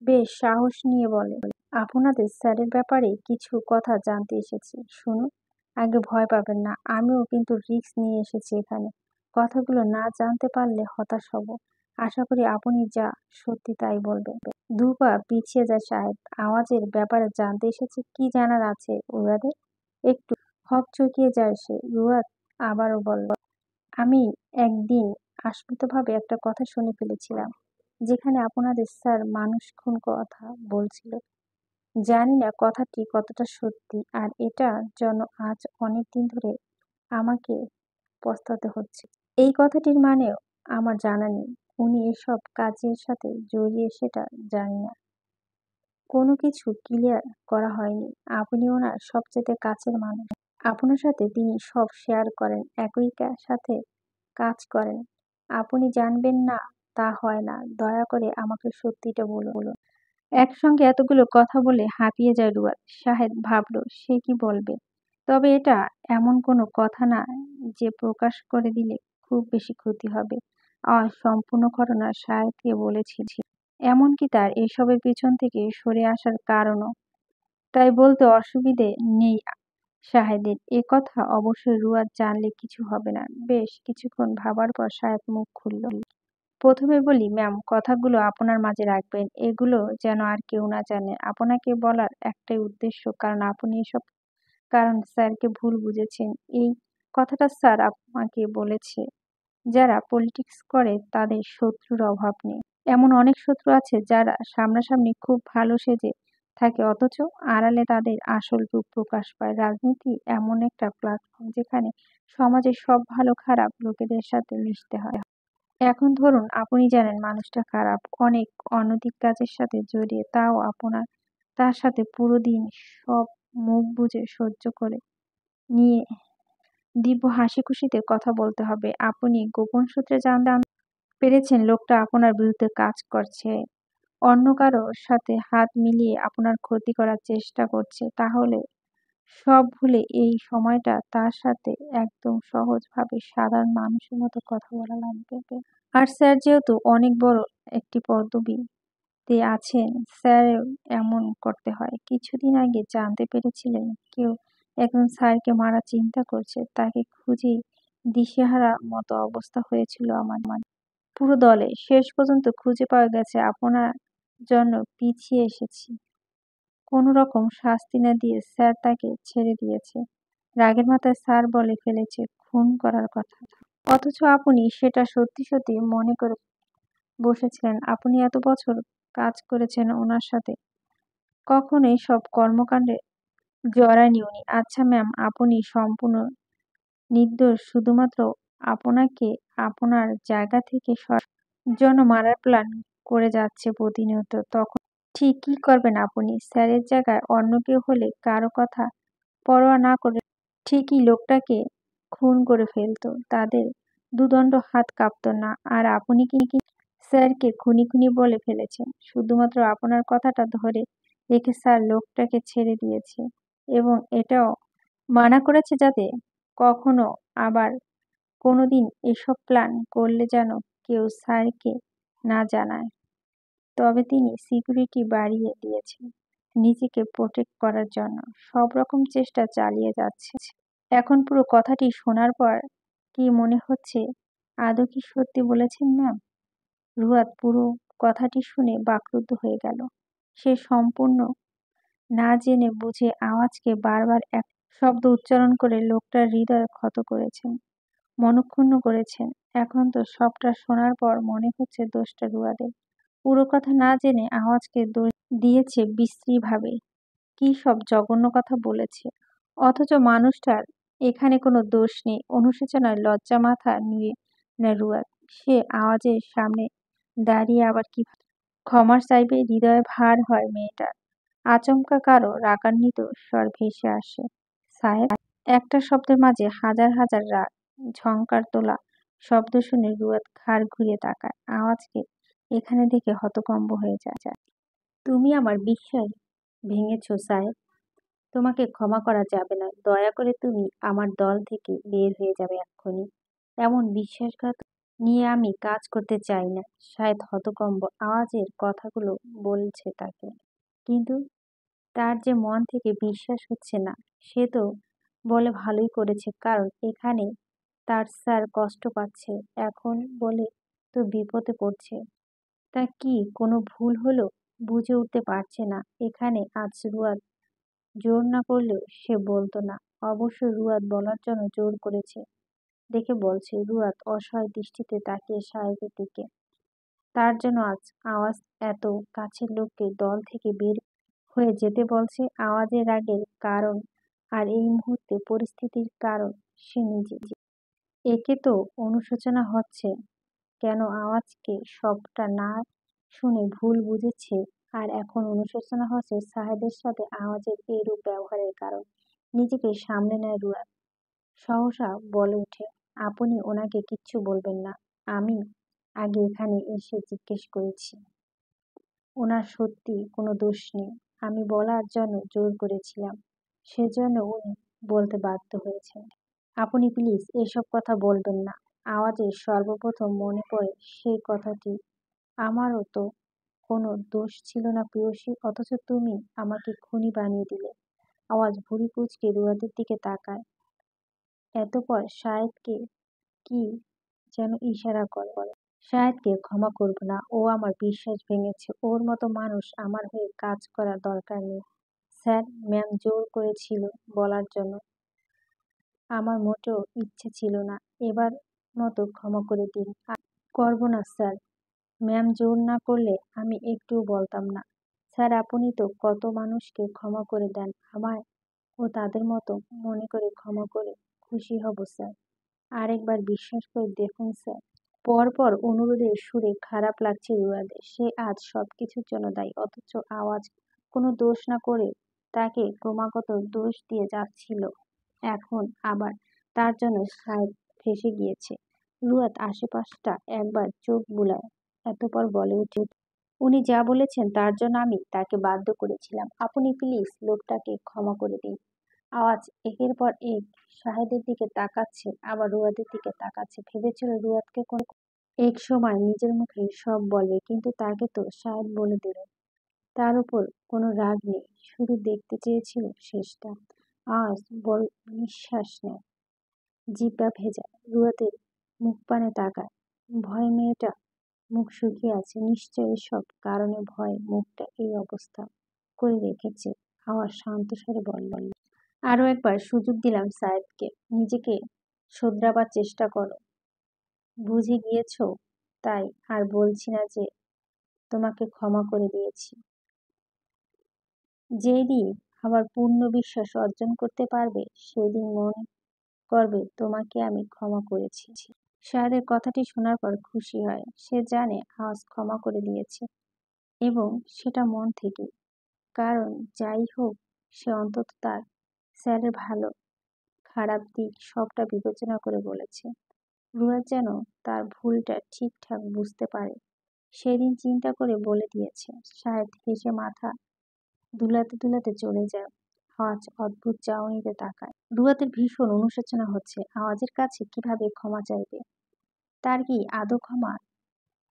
বেশ সাহস নিয়ে বলে, আপনাদের স্যারের ব্যাপারে কিছু কথা জানতে এসেছি। শুনুন, আগে ভয় পাবেন না। আমিও কিন্তু রিস্ক নিয়ে এসেছি এখানে। কথাগুলো না জানতে পারলে হতাশ হব। আশা করি আপনি যা সত্যি তাই বলবেন। দুপা পিছিয়ে যায় সাহেব। আওয়াজের ব্যাপারে জানতে এসেছে? কি জানার আছে রুয়াদের? একটু হকচকিয়ে যায় সে। রুয়াদ আবারও বলল, আমি একদিন আস্মিতভাবে একটা কথা শুনে ফেলেছিলাম, যেখানে আপনাদের স্যার মানুষ খুন কথা বলছিল। জানি না কথাটি কতটা সত্যি, আর এটার জন্য আজ অনেক দিন ধরে আমাকে পস্তাতে হচ্ছে। এই কথাটির মানেও আমার জানা নেই। উনি এসব কাজের সাথে জড়িয়ে সেটা জানি না। কোনো কিছু ক্লিয়ার করা হয়নি। আপনি ওনার সবচেয়ে কাছের মানুষ। আপনার সাথে তিনি সব শেয়ার করেন, একই সাথে কাজ করেন। আপনি জানবেন না তা হয় না। দয়া করে আমাকে সত্যিটা বলুন। একসঙ্গে এতগুলো কথা বলে হাঁপিয়ে যায় রুয়াদ। শাহেদ ভাবল সে কি বলবে। তবে এটা এমন কোনো কথা না যে প্রকাশ করে দিলে খুব বেশি ক্ষতি হবে। আর সম্পূর্ণ ঘটনা শাহেদকে বলেছি। এমনকি তার এসবের পিছন থেকে সরে আসার কারণও। তাই বলতে অসুবিধে নেই শাহেদের। এ কথা অবশ্যই রুয়াদ জানলে কিছু হবে না। বেশ কিছুক্ষণ ভাবার পর শাহেদ মুখ খুলল। প্রথমে বলি ম্যাম, কথাগুলো আপনার মাঝে রাখবেন। এগুলো যেন আর কেউ না জানে। আপনাকে বলার একটাই উদ্দেশ্য, কারণ আপনি এসব কারণ স্যারকে ভুল বুঝেছেন। এই কথাটা স্যার আমাকে বলেছে। যারা পলিটিক্স করে তাদের শত্রুর অভাব নেই। এমন অনেক শত্রু আছে যারা সামনাসামনি খুব ভালো সেজে থাকে, অথচ আড়ালে তাদের আসল রূপ প্রকাশ পায়। রাজনীতি এমন একটা প্ল্যাটফর্ম যেখানে সমাজের সব ভালো খারাপ লোকেদের সাথে মিশতে হয়। এখন ধরুন আপনি জানেন মানুষটা খারাপ, অনেক অনৈতিক কাজের সাথে জড়িয়ে, তাও আপনার তার সাথে পুরো দিন সব মুখ বুজে সহ্য করে নিয়ে দিব্য হাসিখুশিতে কথা বলতে হবে। আপনি গোপন সূত্রে জানতে পেরেছেন লোকটা আপনার বিরুদ্ধে কাজ করছে, অন্য কারো সাথে হাত মিলিয়ে আপনার ক্ষতি করার চেষ্টা করছে। তাহলে সব ভুলে এই সময়টা তার সাথে একদম সহজভাবে সাধারণ মানুষের মতো কথা বলা লাগবে। আর স্যার যেহেতু অনেক বড় একটি পদবিতে আছেন, স্যার এমন করতে হয়। কিছুদিন আগে জানতে পেরেছিলেন কেউ একজন স্যারকে মারার চিন্তা করছে, তাকে খুঁজে দিশেহারা মতো অবস্থা হয়েছিল আমার পুরো দলে। শেষ পর্যন্ত খুঁজে পাওয়া গেছে, আপনার জন্য পিছিয়ে এসেছি। কোনো রকম শাস্তি না দিয়ে স্যার তাকে ছেড়ে দিয়েছে। রাগের মাথায় স্যার বলে ফেলেছে খুন করার কথা, অথচ আপনি সেটা সত্যি সত্যি মনে করে বসেছিলেন। আপনি এত বছর কাজ করেছেন ওনার সাথে, কখনো সব কর্মকাণ্ডে জড়ায়নি উনি। আচ্ছা ম্যাম, আপনি সম্পূর্ণ নির্দোষ, শুধুমাত্র আপনাকে আপনার জায়গা থেকে জন্য মারার প্ল্যান করে যাচ্ছে প্রতিনিয়ত। তখন ঠিক কি করবেন আপনি? স্যারের জায়গায় অন্য কেউ হলে কারো কথা পরোয়া না করে ঠিকই লোকটাকে খুন করে ফেলতো, তাদের দুদণ্ড হাত কাঁপতো না। আর আপনি কি স্যারকে খুনি খুনি বলে ফেলেছেন শুধুমাত্র আপনার কথাটা ধরে রেখে স্যার লোকটাকে ছেড়ে দিয়েছে, এবং এটাও মানা করেছে যাতে কখনো আবার কোনোদিন এসব প্ল্যান করলে যেন কেউ স্যারকে না জানায়। তবে তিনি সিকিউরিটি বাড়িয়ে দিয়েছেন নিজেকে প্রোটেক্ট করার জন্য, সব রকম চেষ্টা চালিয়ে যাচ্ছে। এখন পুরো কথাটি শোনার পর কি মনে হচ্ছে, আদৌ কি সত্যি বলেছেন ম্যাম? রুয়াদ পুরো কথাটি শুনে বাকরুদ্ধ হয়ে গেল। সে সম্পূর্ণ না জেনে বুঝে আওয়াজকে বারবার এক শব্দ উচ্চারণ করে লোকটার হৃদয় ক্ষত করেছেন, মনক্ষুণ্ণ করেছেন। এখন তো সবটা শোনার পর মনে হচ্ছে দোষটা রুয়াদের। পুরো কথা না জেনে আওয়াজকে দোষ দিয়েছে বিশ্রীভাবে, কি সব জঘন্য কথা বলেছে, অথচ মানুষটার এখানে কোনো দোষ নেই। অনুশোচনায় লজ্জা মাথা নিয়ে নেয় রুয়াদ। সে আওয়াজের সামনে দাঁড়িয়ে আবার কি ক্ষমা চাইবে, হৃদয়ে ভার হয় মেয়েটার। আচমকা কারো রাগান্বিত স্বর ভেসে আসে, সাহেব। একটা শব্দের মাঝে হাজার হাজার রাগ ঝংকার তোলা শব্দ শুনে রুয়াদ ঘাড় ঘুরিয়ে তাকায়। আওয়াজকে এখানে দেখে হতভম্ব হয়ে যায়। তুমি আমার বিশ্বাস ভেঙেছ সাহেব, তোমাকে ক্ষমা করা যাবে না। দয়া করে তুমি আমার দল থেকে বের হয়ে যাবে এক্ষুনি। এমন বিশ্বাসঘাত নিয়ে আমি কাজ করতে চাই না। শায়দ হতকম্ব আওয়াজের কথাগুলো বলছে তাকে, কিন্তু তার যে মন থেকে বিশ্বাস হচ্ছে না। সে তো বলে ভালোই করেছে, কারণ এখানে তার স্যার কষ্ট পাচ্ছে, এখন বলে তো বিপদে পড়ছে। তা কি কোনো ভুল হলো? বুঝে উঠতে পারছে না। এখানে আজ রুয়াদ জোর না করলেও সে বলতো না। অবশ্য রুয়াদ বলার জন্য জোর করেছে দেখে বলছে। রুয়াদ অসহায় দৃষ্টিতে তাকিয়ে সাহেবের দিকে। তার জন্য আজ আওয়াজ এত কাছের লোককে দল থেকে বের হয়ে যেতে বলছে। আওয়াজের রাগের কারণ আর এই মুহূর্তে পরিস্থিতির কারণ সে নিজে। একে তো অনুশোচনা হচ্ছে কেন আওয়াজকে সবটা না শুনে ভুল বুঝেছে, আর এখন অনুশোচনা হচ্ছে সাহেবের সাথে আওয়াজের এরূপ ব্যবহারের কারণ। নিজেকে সামলে নেয় রুয়াদ, সহসা বলে ওঠে, আপনি ওনাকে কিচ্ছু বলবেন না। আমি আগে এখানে এসে জিজ্ঞেস করেছি, ওনার সত্যি কোনো দোষ নেই। আমি বলার জন্য জোর করেছিলাম, সেজন্য উনি বলতে বাধ্য হয়েছেন। আপনি প্লিজ এসব কথা বলবেন না। আওয়াজের সর্বপ্রথম মনে পড়ে সেই কথাটি, আমারও তো কোনো দোষ ছিল না প্রেয়সী, অথচ তুমি আমাকে খুনি বানিয়ে দিলে। আওয়াজ ভুরু কুঁচকে রুয়াদের দিকে তাকায়, এতপর শাহেদকে কি যেন ইশারা করে। শাহেদকে ক্ষমা করব না, ও আমার বিশ্বাস ভেঙেছে। ওর মতো মানুষ আমার হয়ে কাজ করার দরকার নেই। স্যার, ম্যাম জোর করেছিল বলার জন্য, আমার মোটেও ইচ্ছে ছিল না। এবার মতো ক্ষমা করে দিন। করব না স্যার, ম্যাম জোর না করলে আমি একটুও বলতাম না। স্যার, আপনি তো কত মানুষকে ক্ষমা করে দেন, আমায় ও তাদের মতো মনে করে ক্ষমা করে খুশি হব স্যার। আরেকবার বিশ্বাস করে দেখুন স্যার। পরপর অনুরোধের সুরে খারাপ লাগছে রুয়াদের। সে আজ সবকিছুর জন্য দায়ী, অথচ আওয়াজ কোনো দোষ না করে তাকে ক্রমাগত দোষ দিয়ে যাচ্ছিল। এখন আবার তার জন্য সাহেব ফেঁসে গিয়েছে। রুয়াদ আশেপাশটা একবার চোখ বুলায়, এতপর বলে উঠে, উনি যা বলেছেন তার জন্য আমি তাকে বাধ্য করেছিলাম। আপনি প্লিজ লোকটাকে ক্ষমা করে দিন। আওয়াজ একের পর এক শাহেদের দিকে তাকাচ্ছে, আবার রুয়াদের দিকে তাকাচ্ছে। ভেবেছিল রুয়াদকে কোনো এক সময় নিজের মুখে সব বলবে, কিন্তু তাকে তো শাহেদ বলে দিল। তার উপর কোনো রাগ নেই, শুধু দেখতে চেয়েছিল শেষটা। আওয়াজ বড় নিঃশ্বাস নেয়, জিহ্বা ভেজা। রুয়াদের মুখপানে তাকায়, ভয় মেয়েটা মুখ শুকিয়ে আছে। নিশ্চয় এসব কারণে ভয়ে মুখটা এই অবস্থা করে রেখেছে। আওয়াজ শান্ত স্বরে বলল, আরো একবার সুযোগ দিলাম সায়েদকে, নিজেকে শোধরাবার চেষ্টা করো। বুঝে গিয়েছ তাই আর বলছি না যে তোমাকে ক্ষমা করে দিয়েছি। যেদিন আবার পূর্ণ বিশ্বাস অর্জন করতে পারবে সেদিন মনে করবে তোমাকে আমি ক্ষমা করেছি। শাহেদের কথাটি শোনার পর খুশি হয়। সে জানে আজ ক্ষমা করে দিয়েছে, এবং সেটা মন থেকে। কারণ যাই হোক, সে অন্তত তার স্যারের ভালো খারাপ দিক সবটা বিবেচনা করে বলেছে। রুয়াদ যেন তার ভুলটা ঠিকঠাক বুঝতে পারে সেদিন চিন্তা করে বলে দিয়েছে। শাহেদ হেসে মাথা দুলাতে দুলাতে চলে যায়। আওয়াজ অদ্ভুত চাউনিতে তাকায়। রুয়াদের ভীষণ অনুশোচনা হচ্ছে। আওয়াজের কাছে কিভাবে ক্ষমা চাইবে? তার কি আদৌ ক্ষমা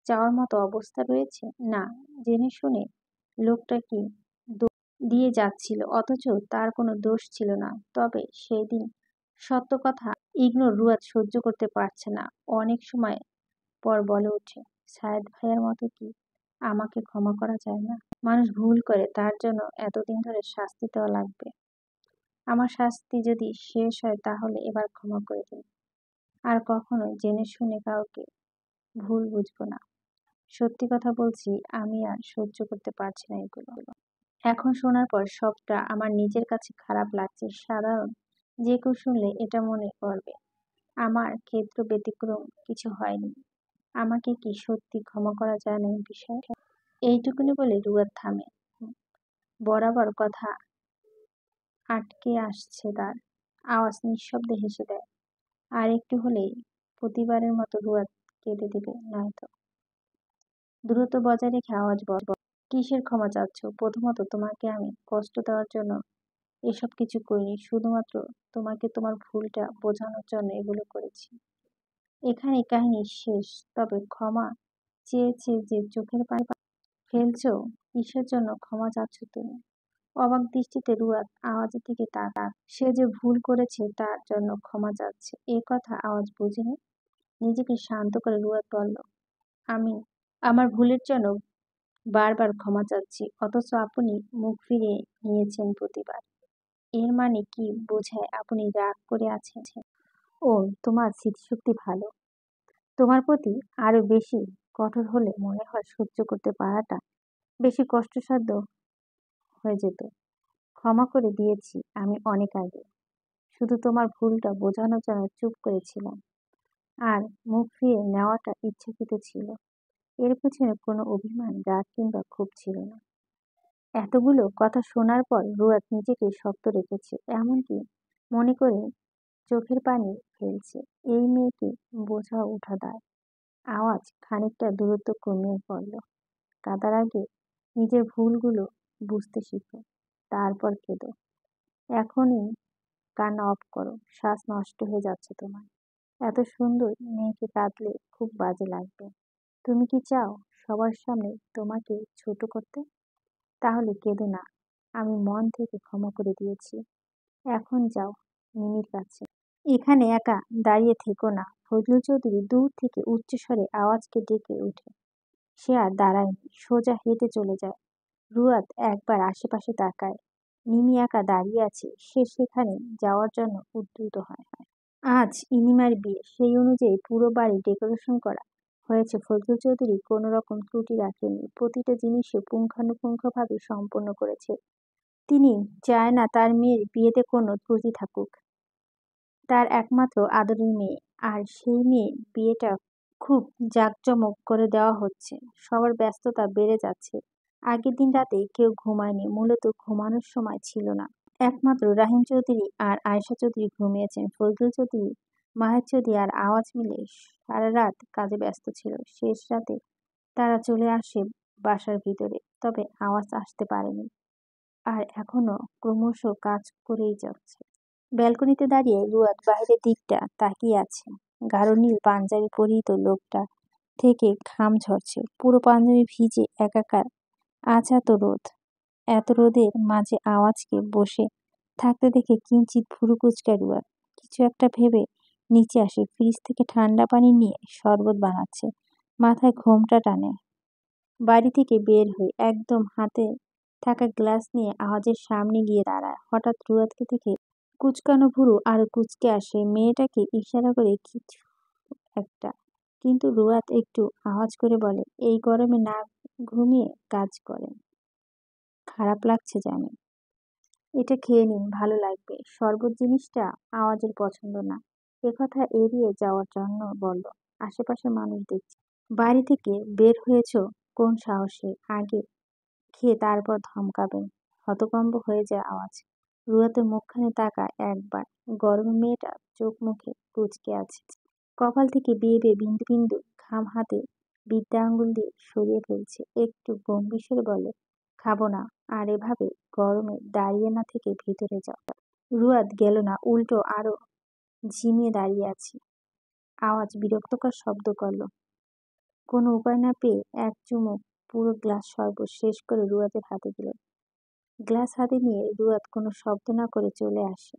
চাওয়ার মতো অবস্থা রয়েছে? না, জেনে শুনে লোকটা কি দোষ দিয়ে যাচ্ছিল, অথচ তার কোনো দোষ ছিল না। তবে সেদিন সত্য কথা ইগনোর রুয়াদ সহ্য করতে পারছে না। অনেক সময় পর বলে ওঠে, সায়েদ ভাইয়ের মতো কি আমাকে ক্ষমা করা যায় না? মানুষ ভুল করে, তার জন্য এতদিন ধরে শাস্তি দেওয়া লাগবে? আমার শাস্তি যদি শেষ হয় তাহলে এবার ক্ষমা করে দিন। আর কখনো জেনে শুনে কাউকে ভুল বুঝবো না। সত্যি কথা বলছি, আমি আর সহ্য করতে পারছি না এগুলো। এখন শোনার পর সবটা আমার নিজের কাছে খারাপ লাগছে। সাধারণ যে কেউ শুনলে এটা মনে করবে আমার ক্ষেত্র ব্যতিক্রম কিছু হয়নি। আমাকে কি সত্যি ক্ষমা করা যায় না এই বিষয়ে? এইটুকুনি বলে রুয়াদ থামে। বরাবর কথা আটকে আসছে তার। আওয়াজ নিঃশব্দে হেসে দেয়। আর একটু হলেই প্রতিবারের মতো রুয়াদ কেঁদে দেবে নয়তো। দূরত্ব বজায় রেখে আওয়াজ বল, কিসের ক্ষমা চাচ্ছ? প্রথমত তোমাকে আমি কষ্ট দেওয়ার জন্য এসব কিছু করিনি, শুধুমাত্র তোমাকে তোমার ভুলটা বোঝানোর জন্য এগুলো করেছি। এখানে কাহিনী শেষ। তবে ক্ষমা চেয়েছে যে চোখের পানি ফেলছো, কিসের জন্য ক্ষমা চাচ্ছ তুমি? অবাক দৃষ্টিতে রুয়াদ আওয়াজের দিকে তাকায়। সে যে ভুল করেছে তার জন্য ক্ষমা চাচ্ছে, এ কথা আওয়াজ বুঝেনি। নিজেকে শান্ত করে রুয়াদ বলল, আমি আমার ভুলের জন্য বারবার ক্ষমা চাচ্ছি, অথচ আপনি মুখ ফিরিয়ে নিয়েছেন প্রতিবার। এর মানে কি বোঝায় আপনি রাগ করে আছেন? ও, তোমার স্মৃতিশক্তি ভালো। তোমার প্রতি আরো বেশি কঠোর হলে মনে হয় সহ্য করতে পারাটা বেশি কষ্টসাধ্য হয়ে যেত। ক্ষমা করে দিয়েছি আমি অনেক আগে। শুধু তোমার ভুলটা বোঝানোর জন্য চুপ করেছিলাম। আর মুখ ফিরিয়ে নেওয়াটা ইচ্ছাকৃত ছিল। এর পেছনে কোনো অভিমান, রাগ কিংবা ক্ষোভ ছিল না। এতগুলো কথা শোনার পর রুয়াদ নিজেকে শক্ত রেখেছে, এমনকি মনে করে চোখের পানি ফেলছে। এই মেয়েকে বোঝা ওঠা দায়। আওয়াজ খানিকটা দূরত্ব কমিয়ে পড়ল। কাঁদার আগে নিজের ভুলগুলো বুঝতে শিখো, তারপর কেঁদো। এখনই কান্না অফ করো, শ্বাস নষ্ট হয়ে যাচ্ছে তোমার। এত সুন্দর মেয়েকে কাঁদলে খুব বাজে লাগবে। তুমি কি চাও সবার সামনে তোমাকে ছোট করতে? তাহলে কেঁদো না, আমি মন থেকে ক্ষমা করে দিয়েছি। এখন যাও মিমির কাছে। এখানে একা দাঁড়িয়ে থেকো না। ফজলুল চৌধুরী দূর থেকে উচ্চস্বরে আওয়াজকে ডেকে ওঠে। সে আর দাঁড়ায়নি, সোজা হেঁটে চলে যায়। রুয়াদ একবার আশেপাশে তাকায়। মিমি একা দাঁড়িয়ে আছে। সে সেখানে যাওয়ার জন্য উদ্যত হয়। আজ ইনিমার বিয়ে, সেই অনুযায়ী পুরো বাড়ি ডেকোরেশন করা হয়েছে ফজলুল চৌধুরী কোনো রকম ত্রুটি রাখেননি, প্রতিটা জিনিসে পুঙ্খানুপুঙ্খভাবে সম্পন্ন করেছে। তিনি চায় না তার মেয়ের বিয়েতে কোনো ত্রুটি থাকুক। তার একমাত্র আদরের মেয়ে, আর সেই মেয়ের বিয়েটা খুব জাঁকজমক করে দেওয়া হচ্ছে। সবার ব্যস্ততা বেড়ে যাচ্ছে। আগের দিন রাতে কেউ ঘুমায়নি, মূলত ঘুমানোর সময় ছিল না। একমাত্র রাহিম চৌধুরী আর আয়েশা চৌধুরী ঘুমিয়েছেন। ফজলুল চৌধুরী, মাহের চৌধুরী আর আওয়াজ মিলে সারা রাত কাজে ব্যস্ত ছিল। শেষ রাতে তারা চলে আসে বাসার ভিতরে, তবে আওয়াজ আসতে পারেনি। আর এখনো ক্রমশ কাজ করেই যাচ্ছে। ব্যালকনিতে দাঁড়িয়ে রুয়াদ বাইরের দিকটা তাকিয়ে আছে। গাঢ় নীল পাঞ্জাবি পরিহিত লোকটা থেকে ঘাম ঝরছে, পুরো পাঞ্জাবি ভিজে একাকার। আজ এত রোদের মাঝে আওয়াজকে বসে থাকতে দেখে কিঞ্চিত ভুরু কুঁচকায় রুয়াদ। কিছু একটা ভেবে নিচে আসে, ফ্রিজ থেকে ঠান্ডা পানি নিয়ে শরবত বানাচ্ছে, মাথায় ঘোমটা টানে। বাড়ি থেকে বের হয়ে একদম হাতে থাকা গ্লাস নিয়ে আওয়াজের সামনে গিয়ে দাঁড়ায়। হঠাৎ রুয়াদকে দেখে কুঁচকানো ভুরু আরো কুঁচকে আসে। মেয়েটাকে ইশারা করে কিছু একটা, কিন্তু রুয়াদ একটু আওয়াজ করে বলে, এই গরমে না ঘুমিয়ে কাজ করেন? খারাপ লাগছে জানি। এটা খেয়ে নিন, ভালো লাগবে। শরবত জিনিসটা আওয়াজের পছন্দ না। একথা এড়িয়ে যাওয়ার জন্য বলল, আশেপাশে মানুষ দেখছে। বাড়ি থেকে বের হয়েছ কোন সাহসে? আগে খেয়ে তারপর ধমকাবেন। হতভম্ব হয়ে যায় আওয়াজ। রুয়াতের মুখখানে তাকায় একবার। গরমে মেয়েটা চোখ মুখে কুঁচকে আছে। কপাল থেকে বেয়ে বেয়ে বিন্দু বিন্দু ঘাম হাতে বিদ্যা আঙ্গুল দিয়ে সরিয়ে ফেলছে। একটু গম্ভীর স্বরে বলে, খাবো না। আর এভাবে গরমে দাঁড়িয়ে না থেকে ভিতরে যাও। রুয়াদ গেল না, উল্টো আরো ঝিমিয়ে দাঁড়িয়ে আছে। আওয়াজ বিরক্তকর শব্দ করল। কোনো উপায় না পেয়ে এক চুমুক পুরো গ্লাস শরবত শেষ করে রুয়াদের হাতে দিল। গ্লাস হাতে নিয়ে রুয়াদ কোনো শব্দ না করে চলে আসে।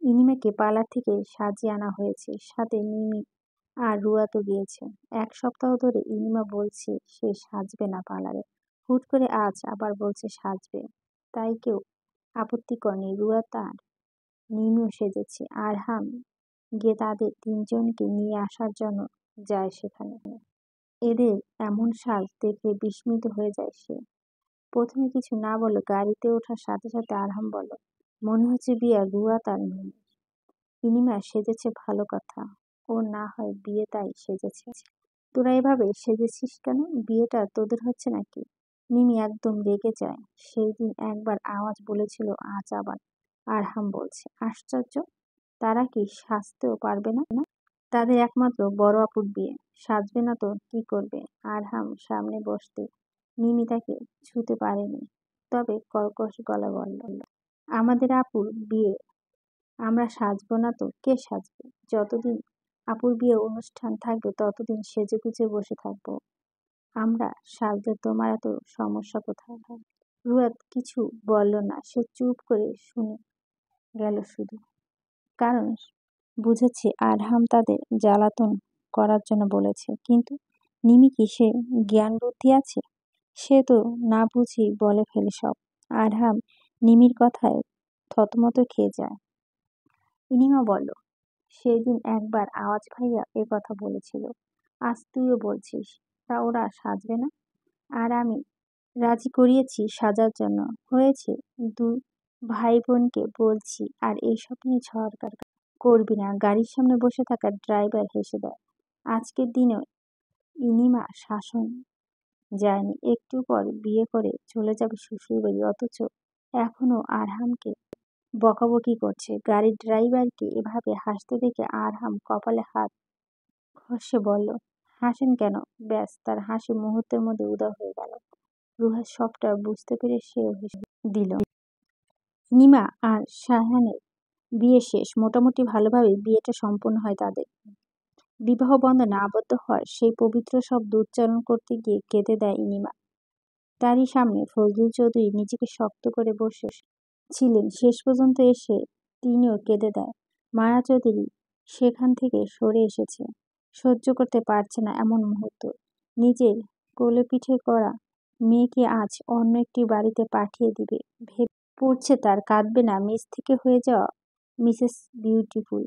ইনিমাকে পার্লার থেকে সাজিয়ে আনা হয়েছে, সাথে মিমি আর রুয়াদও গিয়েছে। 1 সপ্তাহ ধরে ইনিমা বলছে সে সাজবে না পার্লারে, হুট করে আজ আবার বলছে সাজবে। তাই কেউ আপত্তি করেনি। রুয়াদ আর মিমিও সেজেছে। আরহাম গিয়ে তাদের 3জনকে নিয়ে আসার জন্য যায় সেখানে। এদের এমন সাজ দেখে বিস্মিত হয়ে যায় সে। প্রথমে কিছু না বলে গাড়িতে ওঠার সাথে সাথে আরহাম বলল, মনে হচ্ছে বিয়ে রুয়াদ আর মিমি। ইনিমা সেজেছে ভালো কথা, ও না হয় বিয়ে তাই সেজেছে। তোরা এভাবে সেজেছিস কেন? বিয়েটা তোদের হচ্ছে নাকি? মিমি একদম রেগে যায়। সেই দিন একবার আওয়াজ বলেছিল, আজ আবার আরহাম বলছে। আশ্চর্য, তারা কি সাজতেও পারবে না? তাদের একমাত্র বড় আপুর বিয়ে, সাজবে না তো কি করবে? আরহাম সামনে বসতে মিমি তাকে ছুঁতে পারেনি, তবে কর্কশ গলায় বলল, আমাদের আপুর বিয়ে, আমরা সাজবো না তো কে সাজবে? যতদিন আপুর বিয়ে অনুষ্ঠান থাকবে ততদিন সেজেগুজে বসে থাকবো আমরা। সাজলে তোমার এত সমস্যা কোথায়? রুয়াদ কিছু বলল না, সে চুপ করে শুনে গেল শুধু। কারণ বুঝেছে আরহাম তাদের জ্বালাতন করার জন্য বলেছে। কিন্তু নিমি কি সে জ্ঞান বুদ্ধি আছে? সে তো না বুঝেই বলে ফেলে সব। আরহাম নিমির কথায় থতমত খেয়ে যায়। ইনিমা বলল, সেদিন একবার আওয়াজ ভাইয়া এ কথা বলেছিল, আজ তুইও বলছিস। তা ওরা সাজবে না? আর আমি রাজি করিয়েছি সাজার জন্য। হয়েছে, দু ভাই বোনকে বলছি আর এইসব নিয়ে ঝড় করবি না। গাড়ির সামনে বসে থাকা ড্রাইভার হেসে দেয়। আজকের দিনেও ইনিমা শাসন যায়নি। একটু পর বিয়ে করে চলে যাবে শ্বশুরবাড়ি, অথচ এখনো আরহামকে বকাবকি করছে। গাড়ির ড্রাইভারকে এভাবে হাসতে দেখে আরহাম কপালে হাত ঘষে বলল, হাসেন কেন? ব্যাস, তার হাসি মুহূর্তের মধ্যে উধাও হয়ে গেল। রুহা সবটা বুঝতে পেরে সেও হেসে দিল। নিমা আর শাহানের বিয়ে শেষ। মোটামুটি ভালোভাবে বিয়েটা সম্পন্ন হয় তাদের। বিবাহ বন্ধনে আবদ্ধ হওয়ার সেই পবিত্র শব্দ উচ্চারণ করতে গিয়ে কেঁদে দেয় ইনিমা। তারই সামনে ফজলুল চৌধুরী নিজেকে শক্ত করে বসে ছিলেন। শেষ পর্যন্ত এসে তিনিও কেঁদে দেয়। মায়া চৌধুরী সেখান থেকে সরে এসেছে। সহ্য করতে পারছে না এমন মুহূর্ত। নিজের কোলে পিঠে করা মেয়েকে আজ অন্য একটি বাড়িতে পাঠিয়ে দিবে ভেবে পড়ছে তার। কাঁদবে না, মিস থেকে হয়ে যাওয়া মিসেস বিউটিফুল।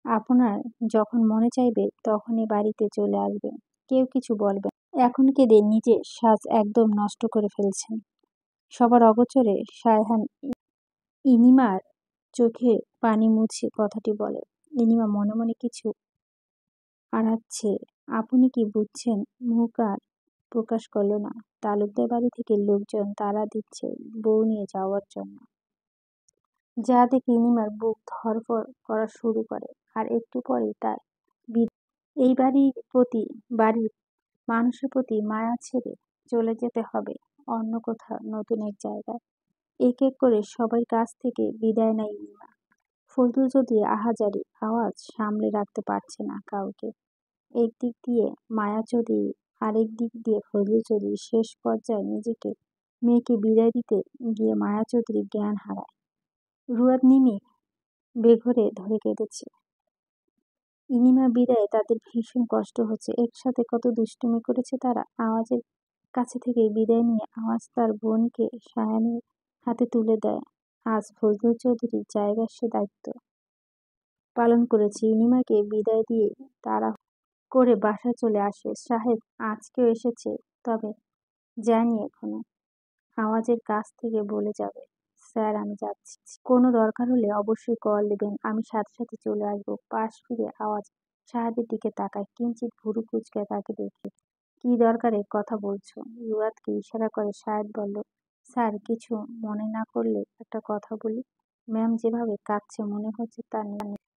আপনার যখন মনে চাইবে তখনই বাড়িতে চলে আসবেন। কেউ কিছু বলবে না। এখন কেঁদে নিজের সাজ একদম নষ্ট করে ফেলছেন। সবার অগোচরে সায়হান ইনিমার চোখে পানি মুছে কথাটি বলে। ইনিমা মনে মনে কিছু আড়াচ্ছে। আপনি কি বুঝছেন? মুখ আর প্রকাশ করল না। তালুকদার বাড়ি থেকে লোকজন তাড়া দিচ্ছে বউ নিয়ে যাওয়ার জন্য। যা দেখে ইনিমার বুক ধড়ফড় করা শুরু করে। আর একটু পরেই তার এই বাড়ির মানুষের প্রতি মায়া ছেড়ে চলে যেতে হবে অন্য কোথাও, নতুন এক জায়গায়। এক এক করে সবার কাছ থেকে বিদায় নেয় ইনিমা। ফজলু যদি আহাজারি আওয়াজ সামলে রাখতে পারছে না কাউকে। একদিক দিয়ে মায়া চৌধুরী, আরেক দিক দিয়ে ফজলু চৌধুরী। শেষ পর্যায়ে মেয়েকে বিদায় দিতে গিয়ে মায়া চৌধুরী জ্ঞান হারায়। রুয়াদ নিমি বেঘরে ধরে কেঁদেছে। ইনিমা বিদায়ে তাদের ভীষণ কষ্ট হচ্ছে। একসাথে কত দুষ্টুমি করেছে তারা। আওয়াজের কাছে থেকে বিদায় নিয়ে আওয়াজ তার বোনকে সায়ানের হাতে তুলে দেয়। আজ ফজলু চৌধুরীর জায়গায় সে দায়িত্ব পালন করেছে। ইনিমাকে বিদায় দিয়ে তারা করে বাসায় চলে আসে। সাহেব আজকেও এসেছে, তবে যায়নি এখনো। আওয়াজের কাছ থেকে বলে যাবে, স্যার আমি যাচ্ছি, কোনো দরকার হলে অবশ্যই কল দেবেন, আমি সাথে সাথে চলে আসবো। পাশ ফিরে আওয়াজ সাহেবের দিকে তাকায়, কিঞ্চিৎ ভুরু কুঁচকায় তাকে দেখে। কি দরকারে কথা বলছো? রুয়াদকে ইশারা করে সাহেব বলল, স্যার কিছু মনে না করলে একটা কথা বলি। ম্যাম যেভাবে কাঁদছে মনে হচ্ছে তার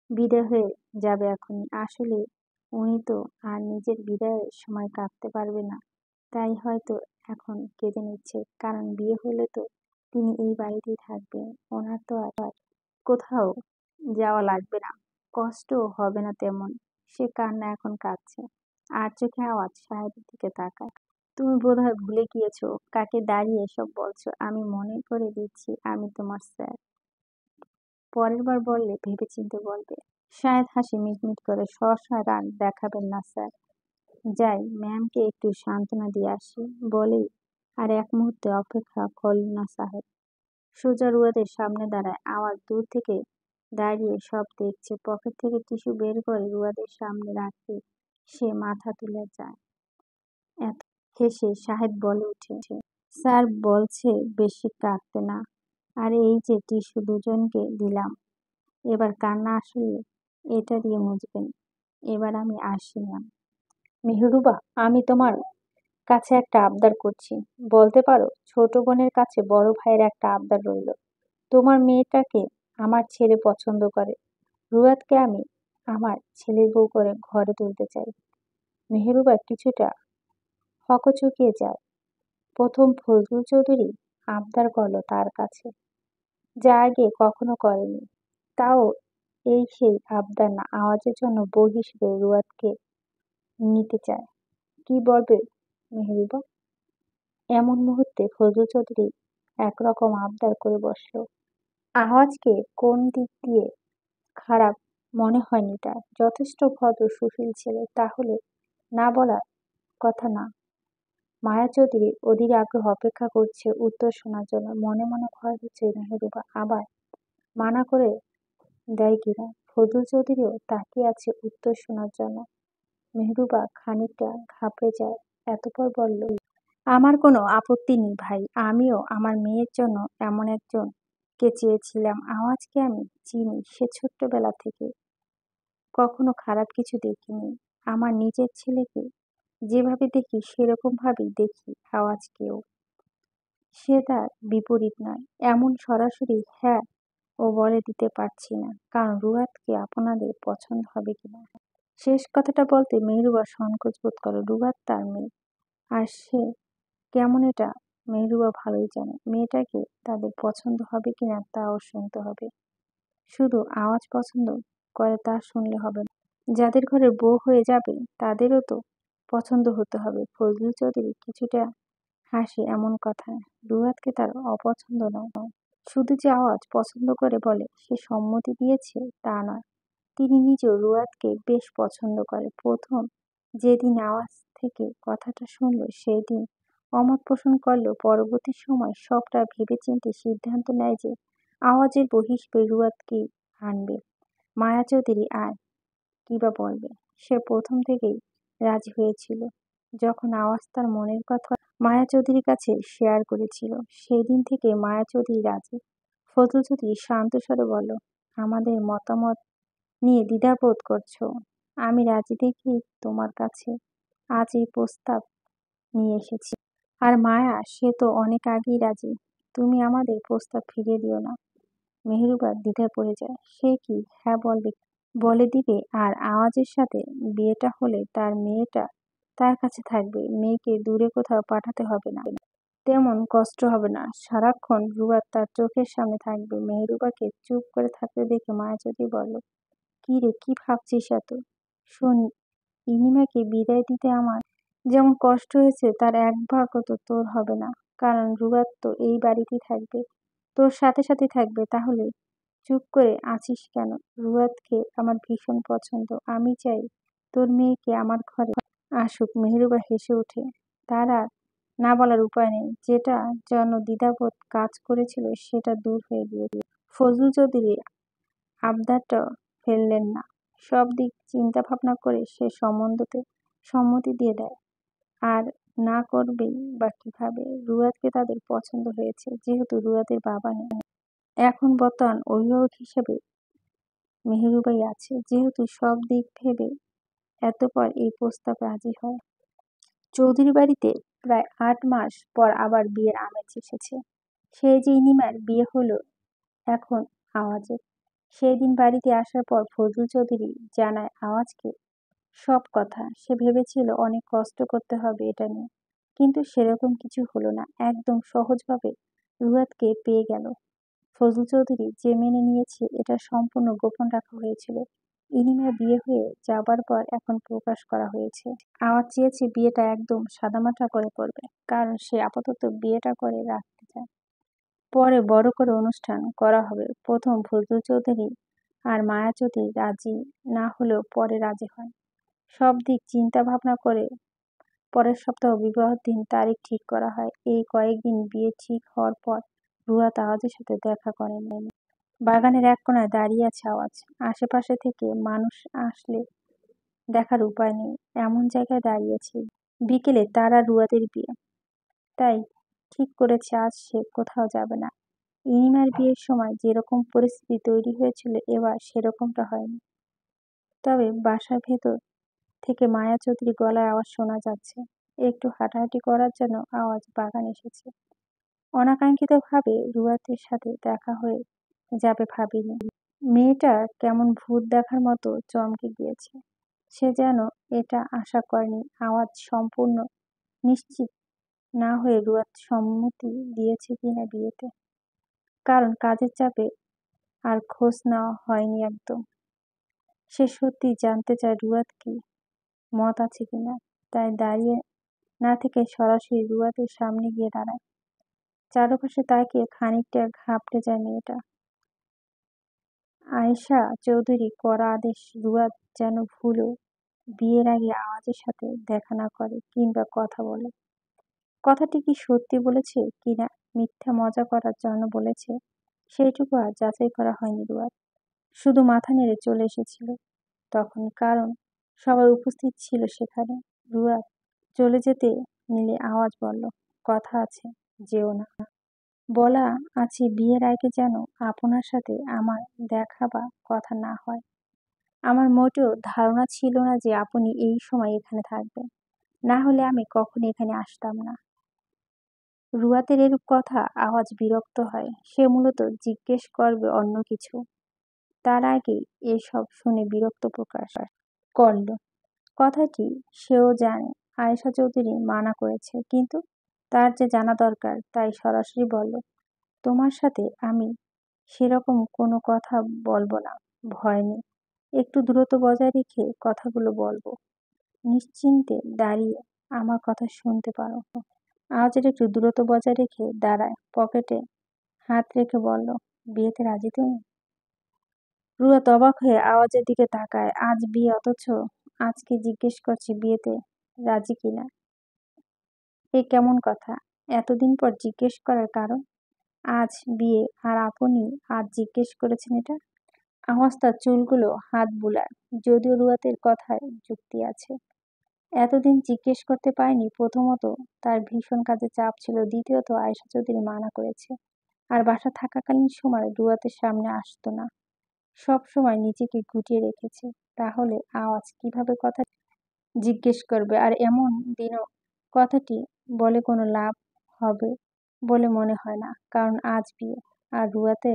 বিদায় হয়ে যাবে এখনই। আসলে উনি তো আর নিজের বিদায়ের সময় কাঁদতে পারবে না, তাই হয়তো এখন কেঁদে নিচ্ছে। কারণ বিয়ে হলে তো তিনি এই বাড়িতেই থাকবেন, ওনার তো আর কোথাও যাওয়া লাগবে না, কষ্টও হবে না তেমন। সে কান্না এখন কাঁদছে। আর চোখে আওয়াজ সাহেবের দিকে তাকায়। তুমি বোধহয় ভুলে গিয়েছো কাকে দাঁড়িয়ে এসব বলছো। আমি মনে করে দিচ্ছি আমি তোমার স্যার। পরের বার বললে ভেবেচিন্তে বলবে। সাহেদ হাসি মিটমিট করে, সহসা রাগ দেখাবেন না স্যার। যাই, ম্যামকে একটু সান্ত্বনা দিয়ে আসি বলেই আর এক মুহূর্তে অপেক্ষা করল না সাহেব। সোজা রুয়াদের সামনে দাঁড়ায়। আওয়াজ দূর থেকে দাঁড়িয়ে সব দেখছে। পকেট থেকে টিস্যু বের করে রুয়াদের সামনে রাখতে সে মাথা তুলে যায়। এত হেসে সাহেব বলে উঠে, স্যার বলছে বেশি কাঁদতে না। আর এই যে টিস্যু দুজনকে দিলাম, এবার কান্না আসলে এটা দিয়ে মুছবেন। এবার আমি আসি ম্যাম। মেহরুবা, আমি তোমার কাছে একটা আবদার করছি, বলতে পারো? ছোট বোনের কাছে বড় ভাইয়ের একটা আবদার রইল। তোমার মেয়েটাকে আমার ছেলে পছন্দ করে। রুয়াদকে আমি আমার ছেলের বউ করে ঘরে তুলতে চাই। মেহরুবা কিছুটা হকচকিয়ে যায়। প্রথম ফজলু চৌধুরী আবদার করলো তার কাছে, যা আগে কখনো করেনি। তাও এই সেই আবদার না, আওয়াজের জন্য বউ হিসেবে রুয়াদকে নিতে চায়। কি বলবে মেহরুবা? এমন মুহূর্তে ফজলু চৌধুরী একরকম আবদার করে বসল। আওয়াজকে কোন দিক দিয়ে খারাপ মনে হয়নি তার। যথেষ্ট ভদ্র সুশীল ছেলে, তাহলে না বলার কথা না। মায়া চৌধুরী অধীর আগ্রহ অপেক্ষা করছে উত্তর শোনার জন্য। মনে মনে ভয় হচ্ছে মেহরুবা আবার মানা করে দেয় কিনা। ফজলু চৌধুরীও তাকিয়ে আছে উত্তর শোনার জন্য। মেহরুবা খানিকটা ঘাবড়ে যায়। এতপর বলল, আমার কোনো আপত্তি নেই ভাই। আমিও আমার মেয়ের জন্য এমন একজনকে চেয়েছিলাম। আওয়াজকে আমি চিনি, সে ছোট্টবেলা থেকে কখনো খারাপ কিছু দেখিনি। আমার নিজের ছেলেকে যেভাবে দেখি সেরকম ভাবেই দেখি আওয়াজকেও। সে তার বিপরীত নয়। এমন সরাসরি হ্যাঁ ও বলে দিতে পারছি না, কারণ রুয়াদকে আপনাদের পছন্দ হবে কিনা। শেষ কথাটা বলতে মেহরুবা সংকোচ বোধ করে। রুয়াদ তার মেয়ে, আর সে কেমন এটা মেহরুবা ভালোই জানে। মেয়েটাকে তাদের পছন্দ হবে কিনা তাও শুনতে হবে। শুধু আওয়াজ পছন্দ করে তা শুনলে হবে না। যাদের ঘরের বউ হয়ে যাবে তাদেরও তো পছন্দ হতে হবে। ফজলু চৌধুরী কিছুটা হাসে এমন কথায়। রুয়াদকে তার অপছন্দ নয়, শুধু যে আওয়াজ পছন্দ করে বলে সে সম্মতি দিয়েছে তা নয়। তিনি নিজেও রুয়াদকে বেশ পছন্দ করে। প্রথম যেদিন আওয়াজ থেকে কথাটা শুনল সেদিন অমত পোষণ করলেও পরবর্তী সময় সবটা ভেবেচিন্তে সিদ্ধান্ত নেয় যে আওয়াজের বউ হিসেবে রুয়াদকেই আনবে। মায়া চৌধুরী আর কিবা বলবে, সে প্রথম থেকেই রাজি হয়েছিল। যখন আওয়াজ তার মনের কথা মায়া চৌধুরীর কাছে শেয়ার করেছিল, সেই দিন থেকে মায়া চৌধুরী রাজি। ফজল চৌধুরী শান্ত স্বরে বলল, আমাদের মতামত নিয়ে দ্বিধাবোধ করছো? আমি রাজি দেখেই তোমার কাছে আজ এই প্রস্তাব নিয়ে এসেছি। আর মায়া, সে তো অনেক আগেই রাজি। তুমি আমাদের প্রস্তাব ফিরিয়ে দিও না। মেহেরুবা দ্বিধায় পড়ে যায়। সে কি হ্যাঁ বলবে, বলে দিবে? আর আওয়াজের সাথে বিয়েটা হলে তার মেয়েটা তার কাছে থাকবে, মেয়েকে দূরে কোথাও পাঠাতে হবে না, তেমন কষ্ট হবে না, সারাক্ষণ রুবাত তার চোখের সামনে থাকবে। মেহেরুবাকে চুপ করে থাকতে দেখে মায়াচৌধুরী বলল, কি রে, কি ভাবছিস এত? শোন, ইনিমাকে বিদায় দিতে আমার যেমন কষ্ট হয়েছে তার এক ভাগও তো তোর হবে না, কারণ রুবাত তো এই বাড়িতেই থাকবে, তোর সাথে সাথে থাকবে। তাহলে চুপ করে আছিস কেন? রুয়াদকে আমার ভীষণ পছন্দ, আমি চাই তোর মেয়েকে আমার ঘরে আসুক। মেহেরুবা হেসে ওঠে। তার আর না বলার উপায় নেই। যেটা জন্য দ্বিধাবোধ কাজ করেছিল সেটা দূর হয়ে গিয়েছে। ফজলুল চৌধুরী আবদারটা ফেললেন না। সব দিক চিন্তা ভাবনা করে সে সম্বন্ধতে সম্মতি দিয়ে দেয়। আর না করবেই বা কিভাবে? রুয়াদকে তাদের পছন্দ হয়েছে, যেহেতু রুয়াদের বাবা নেই। এখন বর্তমান অভিভাবক হিসেবে মেহেরুবাই আছে, যেহেতু সব দিক ভেবে এতপর এই প্রস্তাব রাজি হয়। চৌধুরী বাড়িতে প্রায় ৮ মাস পর আবার বিয়ের আমেজ এসেছে। সেই যে ইনিমার বিয়ে হলো এখন আওয়াজের। সেই দিন বাড়িতে আসার পর ফজলুল চৌধুরী জানায় আওয়াজকে সব কথা। সে ভেবেছিল অনেক কষ্ট করতে হবে এটা নিয়ে, কিন্তু সেরকম কিছু হলো না। একদম সহজভাবে রুয়াদকে পেয়ে গেল। ফজলুল চৌধুরী যে মেনে নিয়েছে এটা সম্পূর্ণ গোপন রাখা হয়েছিল। ইনিমার বিয়ে হয়ে যাবার পর এখন প্রকাশ করা হয়েছে। আওয়াজ চেয়েছে বিয়েটা একদম সাদামাটা করে করবে, কারণ সে আপাতত বিয়েটা করে রাখতে চায়। পরে বড় করে অনুষ্ঠান করা হবে। প্রথম ফজলুল চৌধুরী আর মায়া চৌধুরী রাজি না হলেও পরে রাজি হয়। সব দিক চিন্তা ভাবনা করে পরের সপ্তাহ বিবাহের দিন তারিখ ঠিক করা হয়। এই কয়েকদিন বিয়ে ঠিক হওয়ার পর রুয়াত আওয়াজের সাথে দেখা করেন। বাগানের এক কোণায় দাঁড়িয়ে আছে আওয়াজ। আশেপাশে থেকে মানুষ আসলে দেখার উপায় নেই, এমন জায়গায় দাঁড়িয়েছে। বিকেলে তার আর রুয়াদের বিয়ে, তাই ঠিক করেছে আজ সে কোথাও যাবে না। ইনিমার বিয়ের সময় যেরকম পরিস্থিতি তৈরি হয়েছিল এবার সেরকমটা হয়নি। তবে বাসার ভেতর থেকে মায়া চৌধুরী গলায় আওয়াজ শোনা যাচ্ছে। একটু হাঁটাহাঁটি করার জন্য আওয়াজ বাগান এসেছে। অনাকাঙ্ক্ষিতভাবে রুয়াতের সাথে দেখা হয়ে যাবে ভাবিনি। মেয়েটা কেমন ভূত দেখার মতো চমকে গিয়েছে। সে যেন এটা আশা করেনি। আওয়াজ সম্পূর্ণ নিশ্চিত না হয়ে রুয়াত সম্মতি দিয়েছে কিনা বিয়েতে, কারণ কাজের চাপে আর খোঁজ নেওয়া হয়নি একদম। সে সত্যি জানতে চায় রুয়াত কি মত আছে কিনা, তাই দাঁড়িয়ে না থেকে সরাসরি রুয়াতের সামনে গিয়ে দাঁড়ায়। চারপাশে তাকিয়ে খানিকটা ঘাবড়ে যায় মেয়েটা। আয়েশা চৌধুরী কড়া আদেশ, রুয়াত যেন ভুলেও বিয়ের আগে আওয়াজের সাথে দেখা না করে কিংবা কথা বলে। কথাটি কি সত্যি বলেছে কিনা মিথ্যা মজা করার জন্য বলেছে, সেইটুকু আর যাচাই করা হয়নি। রুয়াত শুধু মাথা নেড়ে চলে এসেছিল তখন, কারণ সবাই উপস্থিত ছিল সেখানে। রুয়াত চলে যেতে নিলে আওয়াজ বলল, কথা আছে, যেও না। বলা আছে বিয়ের আগে যেন আপনার সাথে আমার দেখা বা কথা না হয়। আমার মোটেও ধারণা ছিল না যে আপনি এই সময় এখানে থাকবেন, না হলে আমি কখনো এখানে আসতাম না। রুয়াতের এরূপ কথা আওয়াজ বিরক্ত হয়। সে মূলত জিজ্ঞেস করবে অন্য কিছু, তার আগেই এসব শুনে বিরক্ত প্রকাশ করল। কথাটি সেও জানে আয়েশা চৌধুরী মানা করেছে, কিন্তু তার যে জানা দরকার, তাই সরাসরি বলল, তোমার সাথে আমি সেরকম কোনো কথা বলবো না, ভয় নেই। একটু দূরত্ব বজায় রেখে কথাগুলো বলবো। নিশ্চিন্তে দাঁড়িয়ে আমার কথা শুনতে পারো। আওয়াজের একটু দূরত্ব বজায় রেখে দাঁড়ায়, পকেটে হাত রেখে বলল, বিয়েতে রাজি তুমি? রুয়াত অবাক হয়ে আওয়াজের দিকে তাকায়। আজ বিয়ে, অথচ আজকে জিজ্ঞেস করছে বিয়েতে রাজি কিনা। এ কেমন কথা? এতদিন পর জিজ্ঞেস করার কারণ? আজ বিয়ে আর আপনি আজ জিজ্ঞেস করেছেন এটা? আওয়াজ তার চুলগুলো হাত বুলায়, যদিও রুয়াতের কথায় যুক্তি আছে। এতদিন জিজ্ঞেস করতে পারেনি। প্রথমত তার ভীষণ কাজে চাপ ছিল, দ্বিতীয়ত আয়েশা চৌধুরী মানা করেছে। আর বাসা থাকাকালীন সময় রুয়াতের সামনে আসতো না, সব সময় নিজেকে গুটিয়ে রেখেছে। তাহলে আওয়াজ কিভাবে কথা জিজ্ঞেস করবে? আর এমন দিনও কথাটি বলে কোনো লাভ হবে বলে মনে হয় না, কারণ আজ বিয়ে। আর রুয়াতে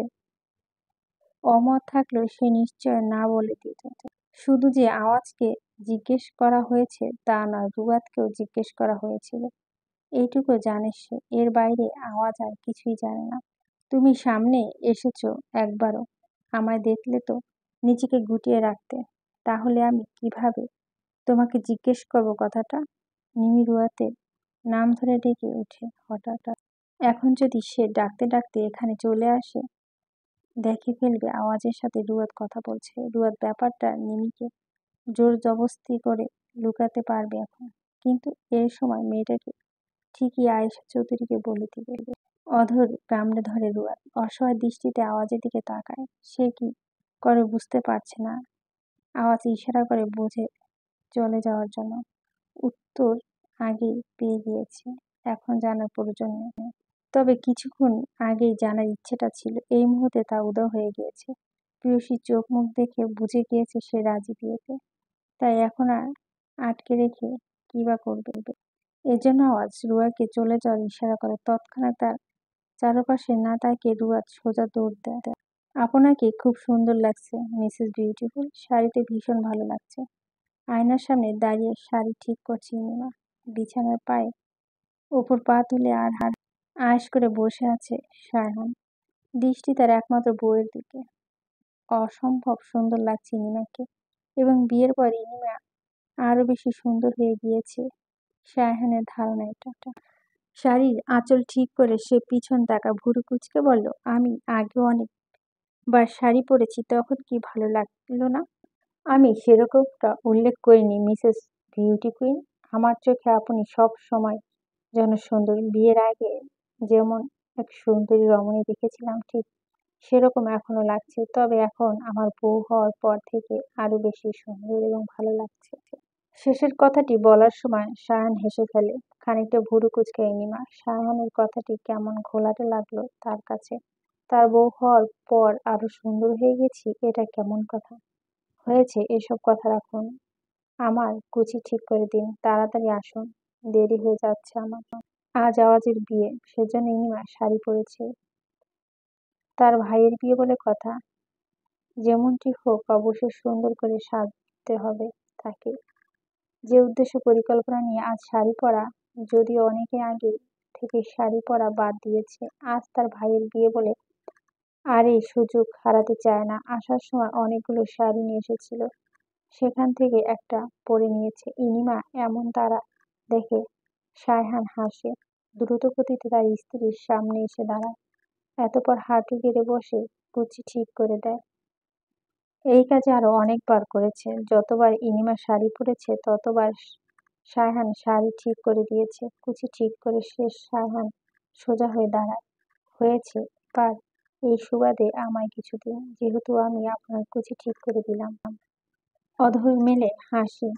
অমত থাকলেও সে নিশ্চয় না বলে দিত। শুধু যে আওয়াজকে জিজ্ঞেস করা হয়েছে তা নয়, রুয়াতকেও জিজ্ঞেস করা হয়েছিল। এইটুকু জানে সে, এর বাইরে আওয়াজ আর কিছুই জানে না। তুমি সামনে এসেছো একবারও, আমায় দেখলে তো নিজেকে গুটিয়ে রাখতে, তাহলে আমি কিভাবে তোমাকে জিজ্ঞেস করব কথাটা? নিমি রুয়াতের নাম ধরে ডেকে ওঠে হঠাৎ। এখন যদি সে ডাকতে ডাকতে এখানে চলে আসে, দেখে ফেলবে আওয়াজের সাথে রুয়াত কথা বলছে। রুয়াত ব্যাপারটা নিমিকে জোর জবস্তি করে লুকাতে পারবে এখন, কিন্তু এর সময় মেয়েটাকে ঠিকই আয়েশা চৌধুরীকে বলে দিবে। অধর কামড়ে ধরে রুয়াত, অসহায় দৃষ্টিতে আওয়াজের দিকে তাকায়। সে কি করে বুঝতে পারছে না। আওয়াজ ইশারা করে বোঝে চলে যাওয়ার জন্য। উত্তর আগেই পেয়ে গিয়েছে, এখন জানার প্রয়োজন নেই। তবে কিছুক্ষণ আগেই জানার ইচ্ছেটা ছিল, এই মুহূর্তে তা উধাও হয়ে গিয়েছে। প্রেয়সীর চোখ মুখ দেখে বুঝে গিয়েছে সে রাজি বিয়েতে, তাই এখন আর আটকে রেখে কি বা করবে। এজন্য আওয়াজ রুয়াকে চলে যাওয়ার ইশারা করে। তৎক্ষণাৎ তার চারপাশে না তাকিয়ে রুয়াত সোজা দৌড় দেয়। আপনাকে খুব সুন্দর লাগছে মিসেস বিউটিফুল, শাড়িতে ভীষণ ভালো লাগছে। আয়নার সামনে দাঁড়িয়ে শাড়ি ঠিক করছে নিমা। বিছানার পায়ে ওপর পা তুলে আর আয়েশ করে বসে আছে সায়হান, দৃষ্টি তার একমাত্র বউয়ের দিকে। অসম্ভব সুন্দর লাগছে নিমাকে, এবং বিয়ের পর নিমা আরো বেশি সুন্দর হয়ে গিয়েছে, সায়হানের ধারণা এটা। শাড়ির আঁচল ঠিক করে সে পিছন তাকা ভুরু কুচকে বলল, আমি আগেও অনেকবার শাড়ি পরেছি, তখন কি ভালো লাগলো না? আমি সেরকমটা উল্লেখ করিনি মিসেস বিউটি কুইন। আমার চোখে আপনি সব সময় যেন সুন্দরী। বিয়ের আগে যেমন এক সুন্দরী রমণী দেখেছিলাম, ঠিক সেরকম এখনো লাগছে, তবে এখন আমার বউ হওয়ার পর থেকে আরো বেশি সুন্দর এবং ভালো লাগছে। শেষের কথাটি বলার সময় সায়ান হেসে ফেলে, খানিকটা ভুরু কুঁচকায় নিমা। সায়ানের কথাটি কেমন ঘোলাটে লাগলো তার কাছে। তার বউ হওয়ার পর আরো সুন্দর হয়ে গেছি, এটা কেমন কথা? হয়েছে, এসব কথা রাখুন। আমার কুচি ঠিক করে দিন, তাড়াতাড়ি আসুন, দেরি হয়ে যাচ্ছে আমার। আজ আওয়াজের বিয়ে, সেজন্য নিমা শাড়ি পরেছে। তার ভাইয়ের বিয়ে বলে কথা, যেমনটি হোক অবশ্যই সুন্দর করে সাজতে হবে তাকে। যে উদ্দেশ্য পরিকল্পনা নিয়ে আজ শাড়ি পরা, যদিও অনেকে আগে থেকে শাড়ি পরা বাদ দিয়েছে, আজ তার ভাইয়ের বিয়ে বলে আর এই সুযোগ হারাতে চায় না। আসার সময় অনেকগুলো শাড়ি নিয়ে এসেছিল, সেখান থেকে একটা পরে নিয়েছে। ইনিমা এমন তারা দেখে সায়হান হাসে, দ্রুত গতিতে তার স্ত্রীর সামনে এসে দাঁড়ায়, এতপর হাঁটু গেড়ে বসে কুচি ঠিক করে দেয়। এই কাজে আরো অনেকবার করেছে। যতবার ইনিমা শাড়ি পরেছে ততবার সায়হান শাড়ি ঠিক করে দিয়েছে। কুচি ঠিক করে শেষ, সায়হান সোজা হয়ে দাঁড়ায়। হয়েছে, এবার এই সুবাদে আমায় কিছু দিন, যেহেতু আমি আপনার কুচি ঠিক করে দিলাম। অধর মেলে হাসি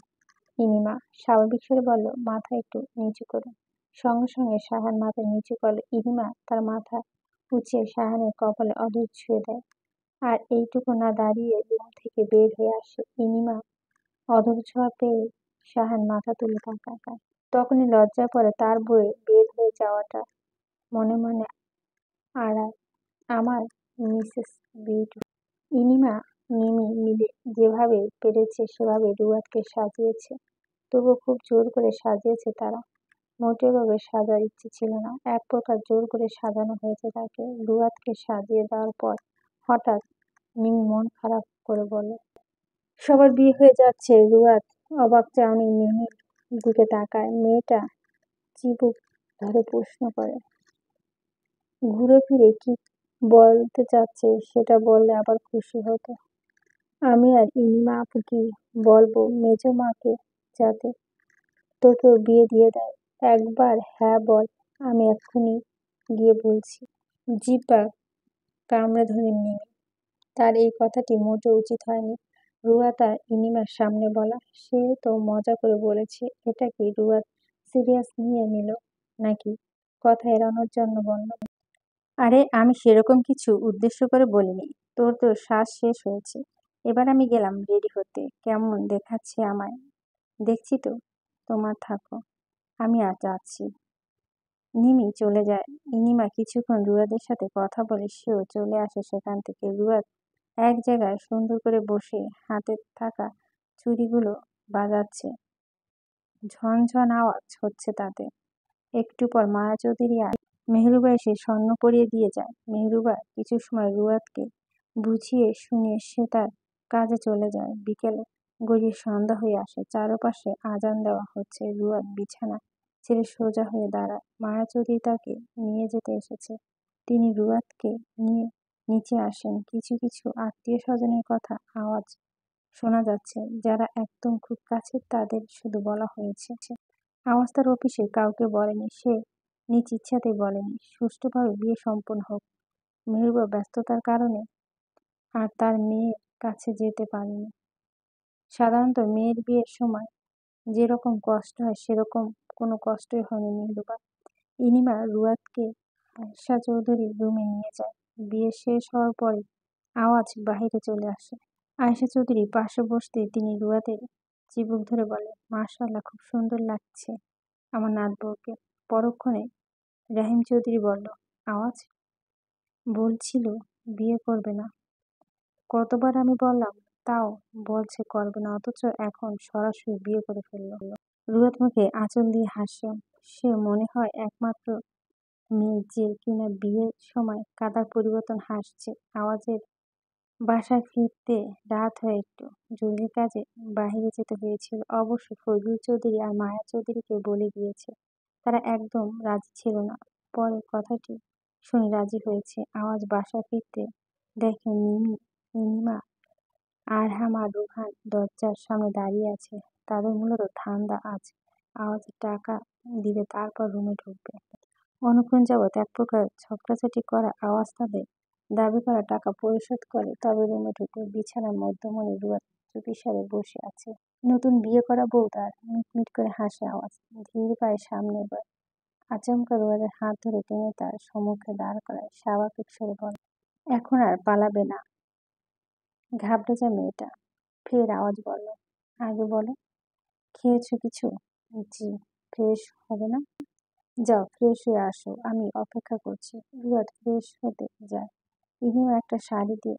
ইনিমা, স্বাভাবিক স্বরে বলল, মাথা একটু নিচু করুন। সঙ্গে সঙ্গে সায়হান মাথা নিচু করলো। ইনিমা তার মাথা উঁচিয়ে সায়হানের কপালে অধর ছুঁয়ে দেয়, আর এইটুকু না দাঁড়িয়ে রুম থেকে বের হয়ে আসে। ইনিমা অধর ছোঁয়া পেয়ে সায়হান মাথা তুলে তাকায়। তখনই লজ্জা পড়ে তার বয়ে বের হয়ে যাওয়াটা, মনে মনে আড়ায়, আমার মিসেস বিউটি। ইনিমা নিমি মিলে যেভাবে পেরেছে সেভাবে রুয়াতকে সাজিয়েছে, তবু খুব জোর করে সাজিয়েছে তারা। মোটেও ভাবে সাজার ইচ্ছে ছিল না, এক প্রকার জোর করে সাজানো হয়েছে তাকে। রুয়াতকে সাজিয়ে দেওয়ার পর হঠাৎ মিমি মন খারাপ করে বলে, সবার বিয়ে হয়ে যাচ্ছে। রুয়াত অবাক চাউনি মিমির দিকে তাকায়। মেয়েটা চিবুক ধরে প্রশ্ন করে, ঘুরে ফিরে কি বলতে চাচ্ছে সেটা বললে আবার খুশি হতো। আমি আর ইনিমা আপু কি বলবো মেজো মাকে, যাতে তোকেও বিয়ে দিয়ে দেয়? একবার হ্যাঁ বল, আমি এক্ষুনি গিয়ে বলছি। জিব্বা কামড়ে ধরে নিমি। তার এই কথাটি মোটেও উচিত হয়নি। রুয়াত আর ইনিমার সামনে বলা। সে তো মজা করে বলেছে। এটা কি রুয়াত সিরিয়াস নিয়ে নিল নাকি কথা এড়ানোর জন্য বলল? আরে আমি সেরকম কিছু উদ্দেশ্য করে বলিনি। তোর তো শ্বাস শেষ হয়েছে। এবার আমি গেলাম রেডি হতে। কেমন দেখাচ্ছে আমায়? দেখছি তো। তোমার থাকো, আমি আর যাচ্ছি। নিমি চলে যায়। ইনিমা কিছুক্ষণ রুয়াদের সাথে কথা বলে সেও চলে আসে সেখান থেকে। রুয়াদ এক জায়গায় সুন্দর করে বসে হাতে থাকা চুড়িগুলো বাজাচ্ছে। ঝনঝন আওয়াজ হচ্ছে তাতে। একটু পর মায়া চৌধুরী আর মেহরুবা এসে স্বর্ণ পরিয়ে দিয়ে যায়। মেহরুবা কিছু সময় রুয়াদকে বুঝিয়ে শুনিয়ে সে তার কাজে চলে যায়। বিকেলে গড়িয়ে সন্ধ্যা হয়ে আসে। চারপাশে আজান দেওয়া হচ্ছে। রুয়াদ বিছানা ছেড়ে সোজা হয়ে দাঁড়ায়। মায়া চৌধুরী তাকে নিয়ে যেতে এসেছে। তিনি রুয়াদকে নিয়ে নিচে আসেন। কিছু কিছু আত্মীয় স্বজনের কথা আওয়াজ শোনা যাচ্ছে। যারা একদম খুব কাছের তাদের শুধু বলা হয়েছে। আওয়াজ তার অফিসে কাউকে বলেনি। সে নিজ ইচ্ছাতেই বলেনি। সুষ্ঠুভাবে বিয়ে সম্পন্ন হোক। মেহবুবা ব্যস্ততার কারণে আর তার মেয়ের কাছে যেতে পারেনি। সাধারণত মেয়ের বিয়ের সময় যেরকম কষ্ট হয় সেরকম কোনো কষ্টই হয়নি মেহবুবা। ইনিমা রুয়াদকে আয়শা চৌধুরীর রুমে নিয়ে যায়। বিয়ে শেষ হওয়ার পরে আওয়াজ বাহিরে চলে আসে। আয়শা চৌধুরী পাশে বসতেই তিনি রুয়াদের চিবুক ধরে বলে, মাশাআল্লাহ, খুব সুন্দর লাগছে আমার নাত বউকে। পরক্ষণে রাহিম চৌধুরী বলল, আওয়াজ বলছিল বিয়ে করবে না। কতবার আমি বললাম, তাও বলছে করবে না, অথচ এখন সরাসরি বিয়ে করে ফেলল। রুয়াদ মুখে আঁচল দিয়ে হাসে। সে মনে হয় একমাত্র মেয়ে যে কিনা বিয়ের সময় কাদার পরিবর্তন হাসছে। আওয়াজের বাসায় ফিরতে রাত হয় একটু। জরুরি কাজে বাহিরে যেতে হয়েছিল। অবশ্য ফজলুল চৌধুরী আর মায়া চৌধুরীকে বলে গিয়েছে। তারা একদম রাজি ছিল না। পরে কথাটি শুনে রাজি হয়েছে। আওয়াজ বাসায় ফিরতে দেখে নিমা, আরহাম আর রুহান দরজার সামনে দাঁড়িয়ে আছে। তাদের মূলত ধান্দা আজ আওয়াজের টাকা দিবে, তারপর রুমে ঢুকবে। অনেকক্ষণ যাবৎ এক প্রকার ঝগড়াঝাটি করা আওয়াজ তাদের দাবি করা টাকা পরিশোধ করে তবে রুমে ঢুকে। বিছানার মধ্যমণি রুয়াদ চুপিসারে বসে আছে। নতুন বিয়ে করা বউ তার। মিটমিট করে হাসে আওয়াজ। ধীর পায়ে সামনে এবার আচমকা রুয়াদের হাত ধরে টেনে তার সম্মুখে দাঁড় করায়। স্বাভাবিক স্বরে বলে, এখন আর পালাবে না। ঘাবড়ে যায় মেয়েটা। ফের আওয়াজ বলল, আগে বলো, খেয়েছো কিছু? জি। ফ্রেশ হবে না? যাও ফ্রেশ হয়ে আসো, আমি অপেক্ষা করছি। রুয়াদ ফ্রেশ হতে যায়। ইনিও একটা শাড়ি দিয়ে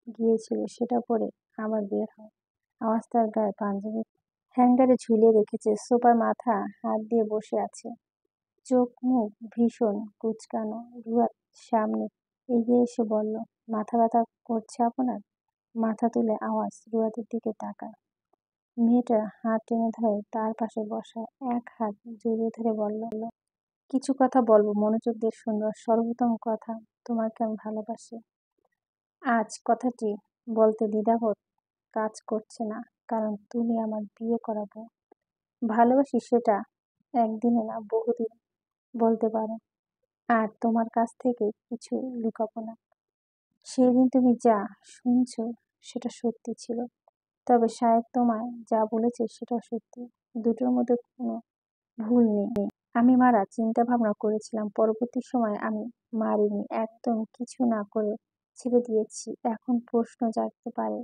গিয়েছিল, সেটা পরে আবার বের হয়। আওয়াজ তার গায়ে পাঞ্জাবি হ্যাঙ্গারে ঝুলিয়ে রেখেছে। সোফার মাথা হাত দিয়ে বসে আছে। চোখ মুখ ভীষণ কুঁচকানো। রুয়াদ সামনে এগিয়ে এসে বলল, মাথা ব্যথা করছে আপনার? মাথা তুলে আওয়াজ রুয়াদের দিকে তাকায়। মেয়েটা হাত টেনে ধরে তার পাশে বসায়। এক হাত জড়িয়ে ধরে বলল, কিছু কথা বলবো, মনোযোগ দিয়ে শুনবে। সর্বোত্তম কথা, তোমাকে আমি ভালোবাসি। আজ কথাটি বলতে দ্বিধাবোধ কাজ করছে না, কারণ তুমি আমার বিয়ে করাবো। ভালোবাসি সেটা একদিনে না, বহুদিন বলতে পারো। আর তোমার কাছ থেকে কিছু লুকাবো না। সেদিন তুমি যা শুনছো সেটা সত্যি ছিল। তবে সাহেব তোমায় যা বলেছে সেটাও সত্যি। দুটোর মধ্যে কোনো ভুল নেই। আমি মারা চিন্তা ভাবনা করেছিলাম। পরবর্তী সময়ে আমি মারিনি, একদম কিছু না করে ছেড়ে দিয়েছি। এখন প্রশ্ন জাগতে পারে,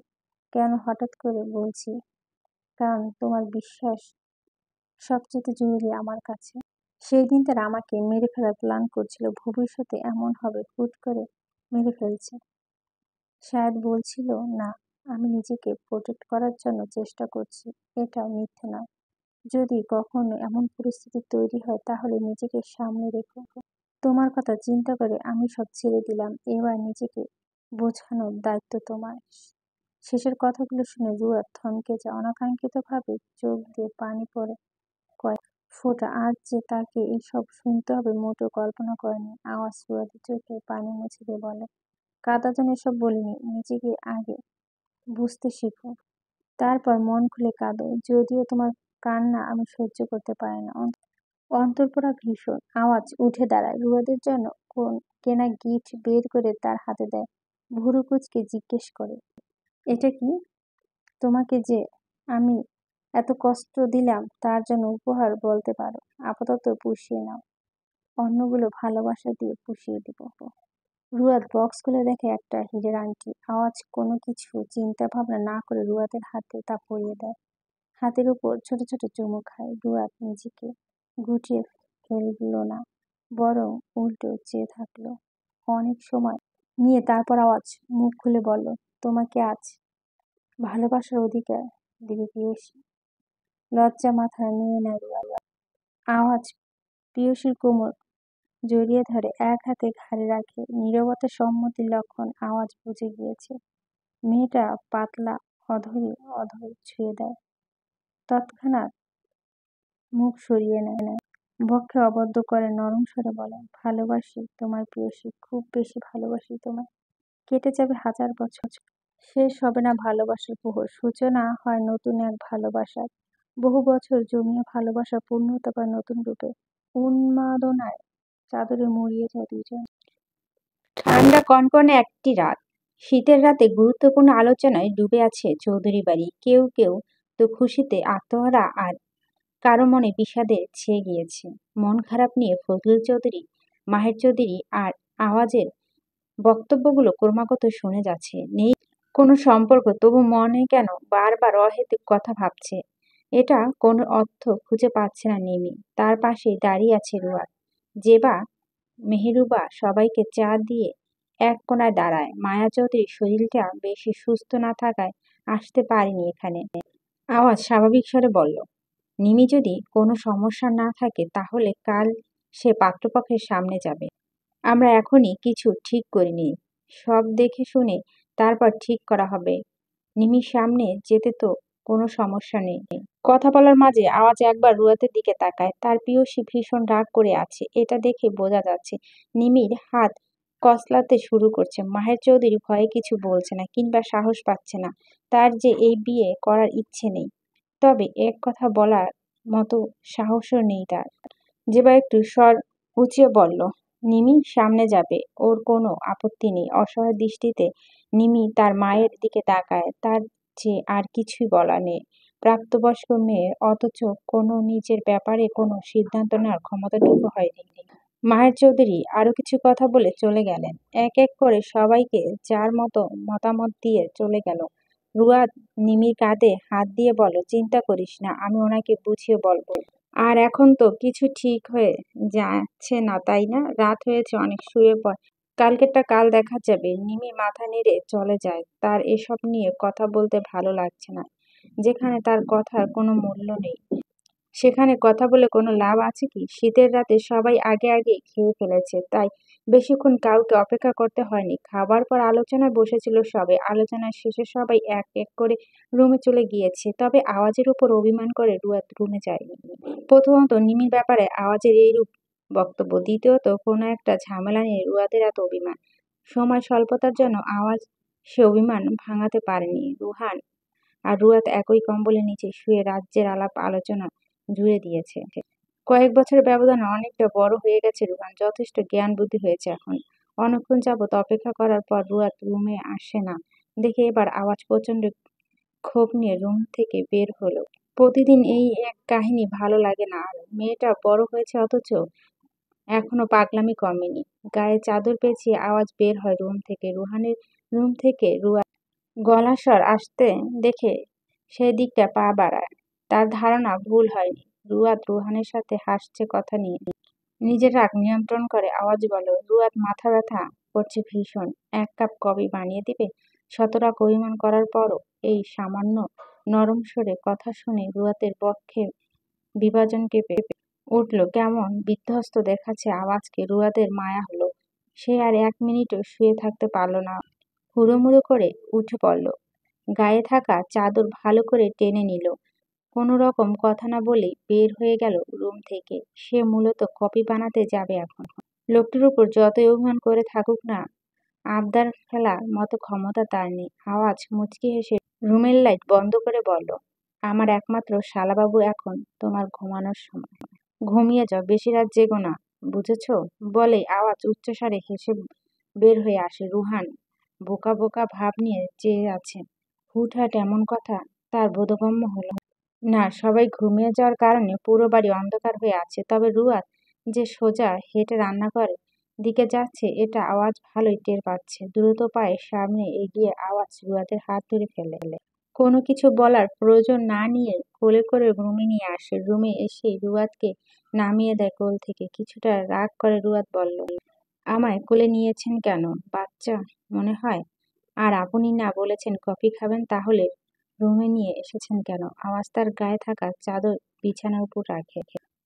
কেন হঠাৎ করে বলছি? কারণ তোমার বিশ্বাস সবচেয়ে জরুরি আমার কাছে। সেই দিন তারা আমাকে মেরে ফেলার প্ল্যান করছিল। ভবিষ্যতে এমন হবে, হুট করে মেরে ফেলছে। শায়দ বলছিল না, আমি নিজেকে প্রোটেক্ট করার জন্য চেষ্টা করছি। এটা মিথ্যে নয়। যদি কখনো এমন পরিস্থিতি তৈরি হয় তাহলে নিজেকে সামনে রেখো। তোমার কথা চিন্তা করে আমি সব ছেড়ে দিলাম। এবার নিজেকে বোঝানোর দায়িত্ব তোমার। শেষের কথাগুলো শুনে রুয়াদ থমকে যায়। অনাকাঙ্ক্ষিতভাবে চোখ দিয়ে পানি পড়ে কয়েক ফোঁটা। আজ যে তাকে এইসব শুনতে হবে মোটেও কল্পনা করেনি। আওয়াজ রুয়াদের চোখে পানি মুছে দিয়ে বলে, কাদার জন্য এসব বলিনি, নিজেকে আগে বুঝতে শিখো, তারপর মন খুলে কাঁদো। যদিও তোমার কান্না আমি সহ্য করতে পারি না। অন্তঃপুরা ভীষণ। আওয়াজ উঠে দাঁড়ায়। রুয়াদের জন্য কেনা গিফট বের করে তার হাতে দেয়। ভুরু কুঁচকে জিজ্ঞেস করে, এটা কি? তোমাকে যে আমি এত কষ্ট দিলাম তার জন্য উপহার বলতে পারো। আপাতত পুষিয়ে নাও, অন্যগুলো ভালোবাসা দিয়ে পুষিয়ে দিব। রুয়াদ বক্স খুলে দেখে একটা হীরের আংটি। আওয়াজ কোনো কিছু চিন্তা ভাবনা না করে রুয়াদের হাতে তা পরিয়ে দেয়। হাতের উপর ছোট ছোট চুমু খায়। রুয়াদ নিজেকে গুটিয়ে ফেলল না, বরং উল্টো চেয়ে থাকলো অনেক সময় নিয়ে। তারপর আওয়াজ মুখ খুলে বলল, তোমাকে আজ ভালোবাসার অধিকার দিবে প্রেয়সী। লজ্জা মাথায় নিয়ে নেয় রুয়াদ। আওয়াজ প্রেয়সীর কোমর জড়িয়ে ধরে, এক হাতে ঘাড়ে রাখে। নীরবতা সম্মতির লক্ষণ। আওয়াজ বুঝে গিয়েছে মেয়েটা পাতলা অধর ছুঁয়ে দেয়। তৎক্ষণাৎ মুখ সরিয়ে নেয়, বক্ষে আবদ্ধ করে নরম স্বরে বলে, ভালোবাসি তোমার প্রেয়সী, খুব বেশি ভালোবাসি তোমায়। কেটে যাবে 1000 বছর, শেষ হবে না ভালোবাসার প্রহর, সূচনা হয় নতুন এক ভালোবাসার। বহু বছর জমিয়ে ভালোবাসার পূর্ণতা পায় নতুন রূপে। উন্মাদনায় চাদরে মুড়িয়ে যায় দুজন। ঠান্ডা কনকনে একটি রাত। শীতের রাতে গুরুত্বপূর্ণ আলোচনায় ডুবে আছে চৌধুরী বাড়ি। কেউ কেউ তো খুশিতে আত্মহারা, আর কারো মনে বিষাদে ছেয়ে গিয়েছে। মন খারাপ নিয়ে ফজলুল চৌধুরী, মাহের চৌধুরী আর আওয়াজের বক্তব্যগুলো ক্রমাগত শুনে যাচ্ছে। নেই কোনো সম্পর্ক, তবু মনে কেন বারবার অহেতুক কথা ভাবছে। এটা কোনো অর্থ খুঁজে পাচ্ছে না নিমি। তার পাশেই দাঁড়িয়ে আছে রুয়াদ। জেবা, মেহেরুবা সবাইকে চা দিয়ে এক কোণায় দাঁড়ায়। মায়া চৌধুরীর শরীরটা বেশি সুস্থ না থাকায় আসতে পারেনি এখানে। আওয়াজ স্বাভাবিক স্বরে বলল, নিমি যদি কোনো সমস্যা না থাকে তাহলে কাল সে পাত্রপক্ষের সামনে যাবে। আমরা এখনই কিছু ঠিক করিনি, সব দেখে শুনে তারপর ঠিক করা হবে। নিমির সামনে যেতে তো কোনো সমস্যা নেই। কথা বলার মাঝে আওয়াজ একবার রুয়াদের দিকে তাকায়। তার প্রেয়সী ভীষণ রাগ করে আছে, এটা দেখে বোঝা যাচ্ছে। নিমির হাত কসলাতে শুরু করছে। মাহের চৌধুরী ভয়ে কিছু বলছে না, কিংবা সাহস পাচ্ছে না। তার যে এই বিয়ে করার ইচ্ছে নেই, তবে এক কথা বলার মতো সাহসও নেই তার। জেবা একটু স্বর উঁচিয়ে বলল, নিমি সামনে যাবে, ওর কোনো আপত্তি নেই। অসহায় দৃষ্টিতে নিমি তার মায়ের দিকে তাকায়। তার যে আর কিছুই বলার নেই। প্রাপ্তবয়স্ক মেয়ে, অথচ কোনো নিজের ব্যাপারে কোনো সিদ্ধান্ত নেওয়ার ক্ষমতাটুকু হয়নি। মাহের চৌধুরী আরো কিছু কথা বলে চলে গেলেন। এক এক করে সবাইকে যার মতো মতামত দিয়ে চলে গেল। রুয়াদ নিমির কাঁধে হাত দিয়ে বলল, চিন্তা করিস না, আমি ওনাকে বুঝিয়ে বলবো। আর এখন তো কিছু ঠিক হয়ে যাচ্ছে না, তাই না? রাত হয়েছে অনেক, শুয়ে পড়, কালকেরটা কাল দেখা যাবে। নিমি মাথা নেড়ে চলে যায়। তার এসব নিয়ে কথা বলতে ভালো লাগছে না। যেখানে তার কথার কোনো মূল্য নেই, সেখানে কথা বলে কোনো লাভ আছে কি? শীতের রাতে সবাই আগে আগে খেয়ে ফেলেছে, তাই বেশিক্ষণ কাউকে অপেক্ষা করতে হয়নি। খাবার পর আলোচনায় বসেছিল সবাই। আলোচনার শেষে সবাই এক এক করে রুমে চলে গিয়েছে, তবে আওয়াজের উপর অভিমান করে রুয়াদ রুমে যায়নি। প্রথমত নিমির ব্যাপারে আওয়াজের এইরূপ বক্তব্য, দ্বিতীয়ত কোনো একটা ঝামেলা নিয়ে রুয়াদের এত অভিমান। সময় স্বল্পতার জন্য আওয়াজ সে অভিমান ভাঙাতে পারেনি। রুহান আর রুয়াদ একই কম্বলের নিচে শুয়ে রাজ্যের আলাপ আলোচনা জুড়ে দিয়েছে। কয়েক বছরের ব্যবধানে অনেকটা বড় হয়ে গেছে রুহান, যথেষ্ট জ্ঞান বুদ্ধি হয়েছে এখন। অনেকক্ষণ যাবৎ অপেক্ষা করার পর রুয়াদ রুমে আসে না দেখে এবার আওয়াজ প্রচন্ড ক্ষোভ নিয়ে রুম থেকে বের হলো। প্রতিদিন এই এক কাহিনী, ভালো লাগে না আর। মেয়েটা বড় হয়েছে অথচ এখনো পাগলামি কমেনি। গায়ে চাদর পেঁচিয়ে আওয়াজ বের হয় রুম থেকে। রুহানের রুম থেকে রুয়াদ গলার স্বর আসতে দেখে সেই দিকটা পা বাড়ায়। তার ধারণা ভুল হয়নি, রুয়াদ রুহানের সাথে হাসছে কথা নিয়ে। নিজের রাগ নিয়ন্ত্রণ করে আওয়াজ বলল, রুয়াদ মাথা ব্যথা করছে ভীষণ, 1 কাপ কফি বানিয়ে দিবে? শতরাগ অভিমান করার পরও এই সামান্য নরম স্বরে কথা শুনে রুয়াদের বক্ষে বিভাজন কেঁপে উঠল। কেমন বিধ্বস্ত দেখাচ্ছে আওয়াজকে। রুয়াদের মায়া হলো। সে আর 1 মিনিটও শুয়ে থাকতে পারল না। হুড়োমুড়ো করে উঠে পড়ল, গায়ে থাকা চাদর ভালো করে টেনে নিল। কোনো রকম কথা না বলেই বের হয়ে গেল রুম থেকে। সে মূলত কফি বানাতে যাবে এখন। লোকটির উপর যতই অভিমান করে থাকুক না, আবদার ফেলার মতো ক্ষমতা তার নেই। আওয়াজ মুচকি হেসে রুমের লাইট বন্ধ করে বলল, আমার একমাত্র শালাবাবু, এখন তোমার ঘুমানোর সময়। ঘুমিয়ে যাও, বেশি রাত জেগো না, বুঝেছ? বলেই আওয়াজ উচ্চস্বরে হেসে বের হয়ে আসে। রুহান বোকা বোকা ভাব নিয়ে চেয়ে আছে। হুটহাট এমন কথা তার বোধগম্য হলো না। সবাই ঘুমিয়ে যাওয়ার কারণে পুরো বাড়ি অন্ধকার হয়ে আছে। তবে রুয়াদ যে সোজা হেঁটে রান্নাঘরের দিকে যাচ্ছে এটা আওয়াজ ভালোই টের পাচ্ছে। দ্রুত পায়ে সামনে এগিয়ে আওয়াজ রুয়াদের হাত ধরে ফেলে। কোনো কিছু বলার প্রয়োজন না নিয়ে কোলে করে রুমে নিয়ে আসে। রুমে এসেই রুয়াদকে নামিয়ে দেয় কোল থেকে। কিছুটা রাগ করে রুয়াদ বলল, আমায় কোলে নিয়েছেন কেন? বাচ্চা মনে হয়। আর আপনি না বলেছেন কফি খাবেন, তাহলে রুমে নিয়ে এসেছেন কেন? আওয়াজ তার গায়ে থাকা চাদর বিছানার উপর রাখে।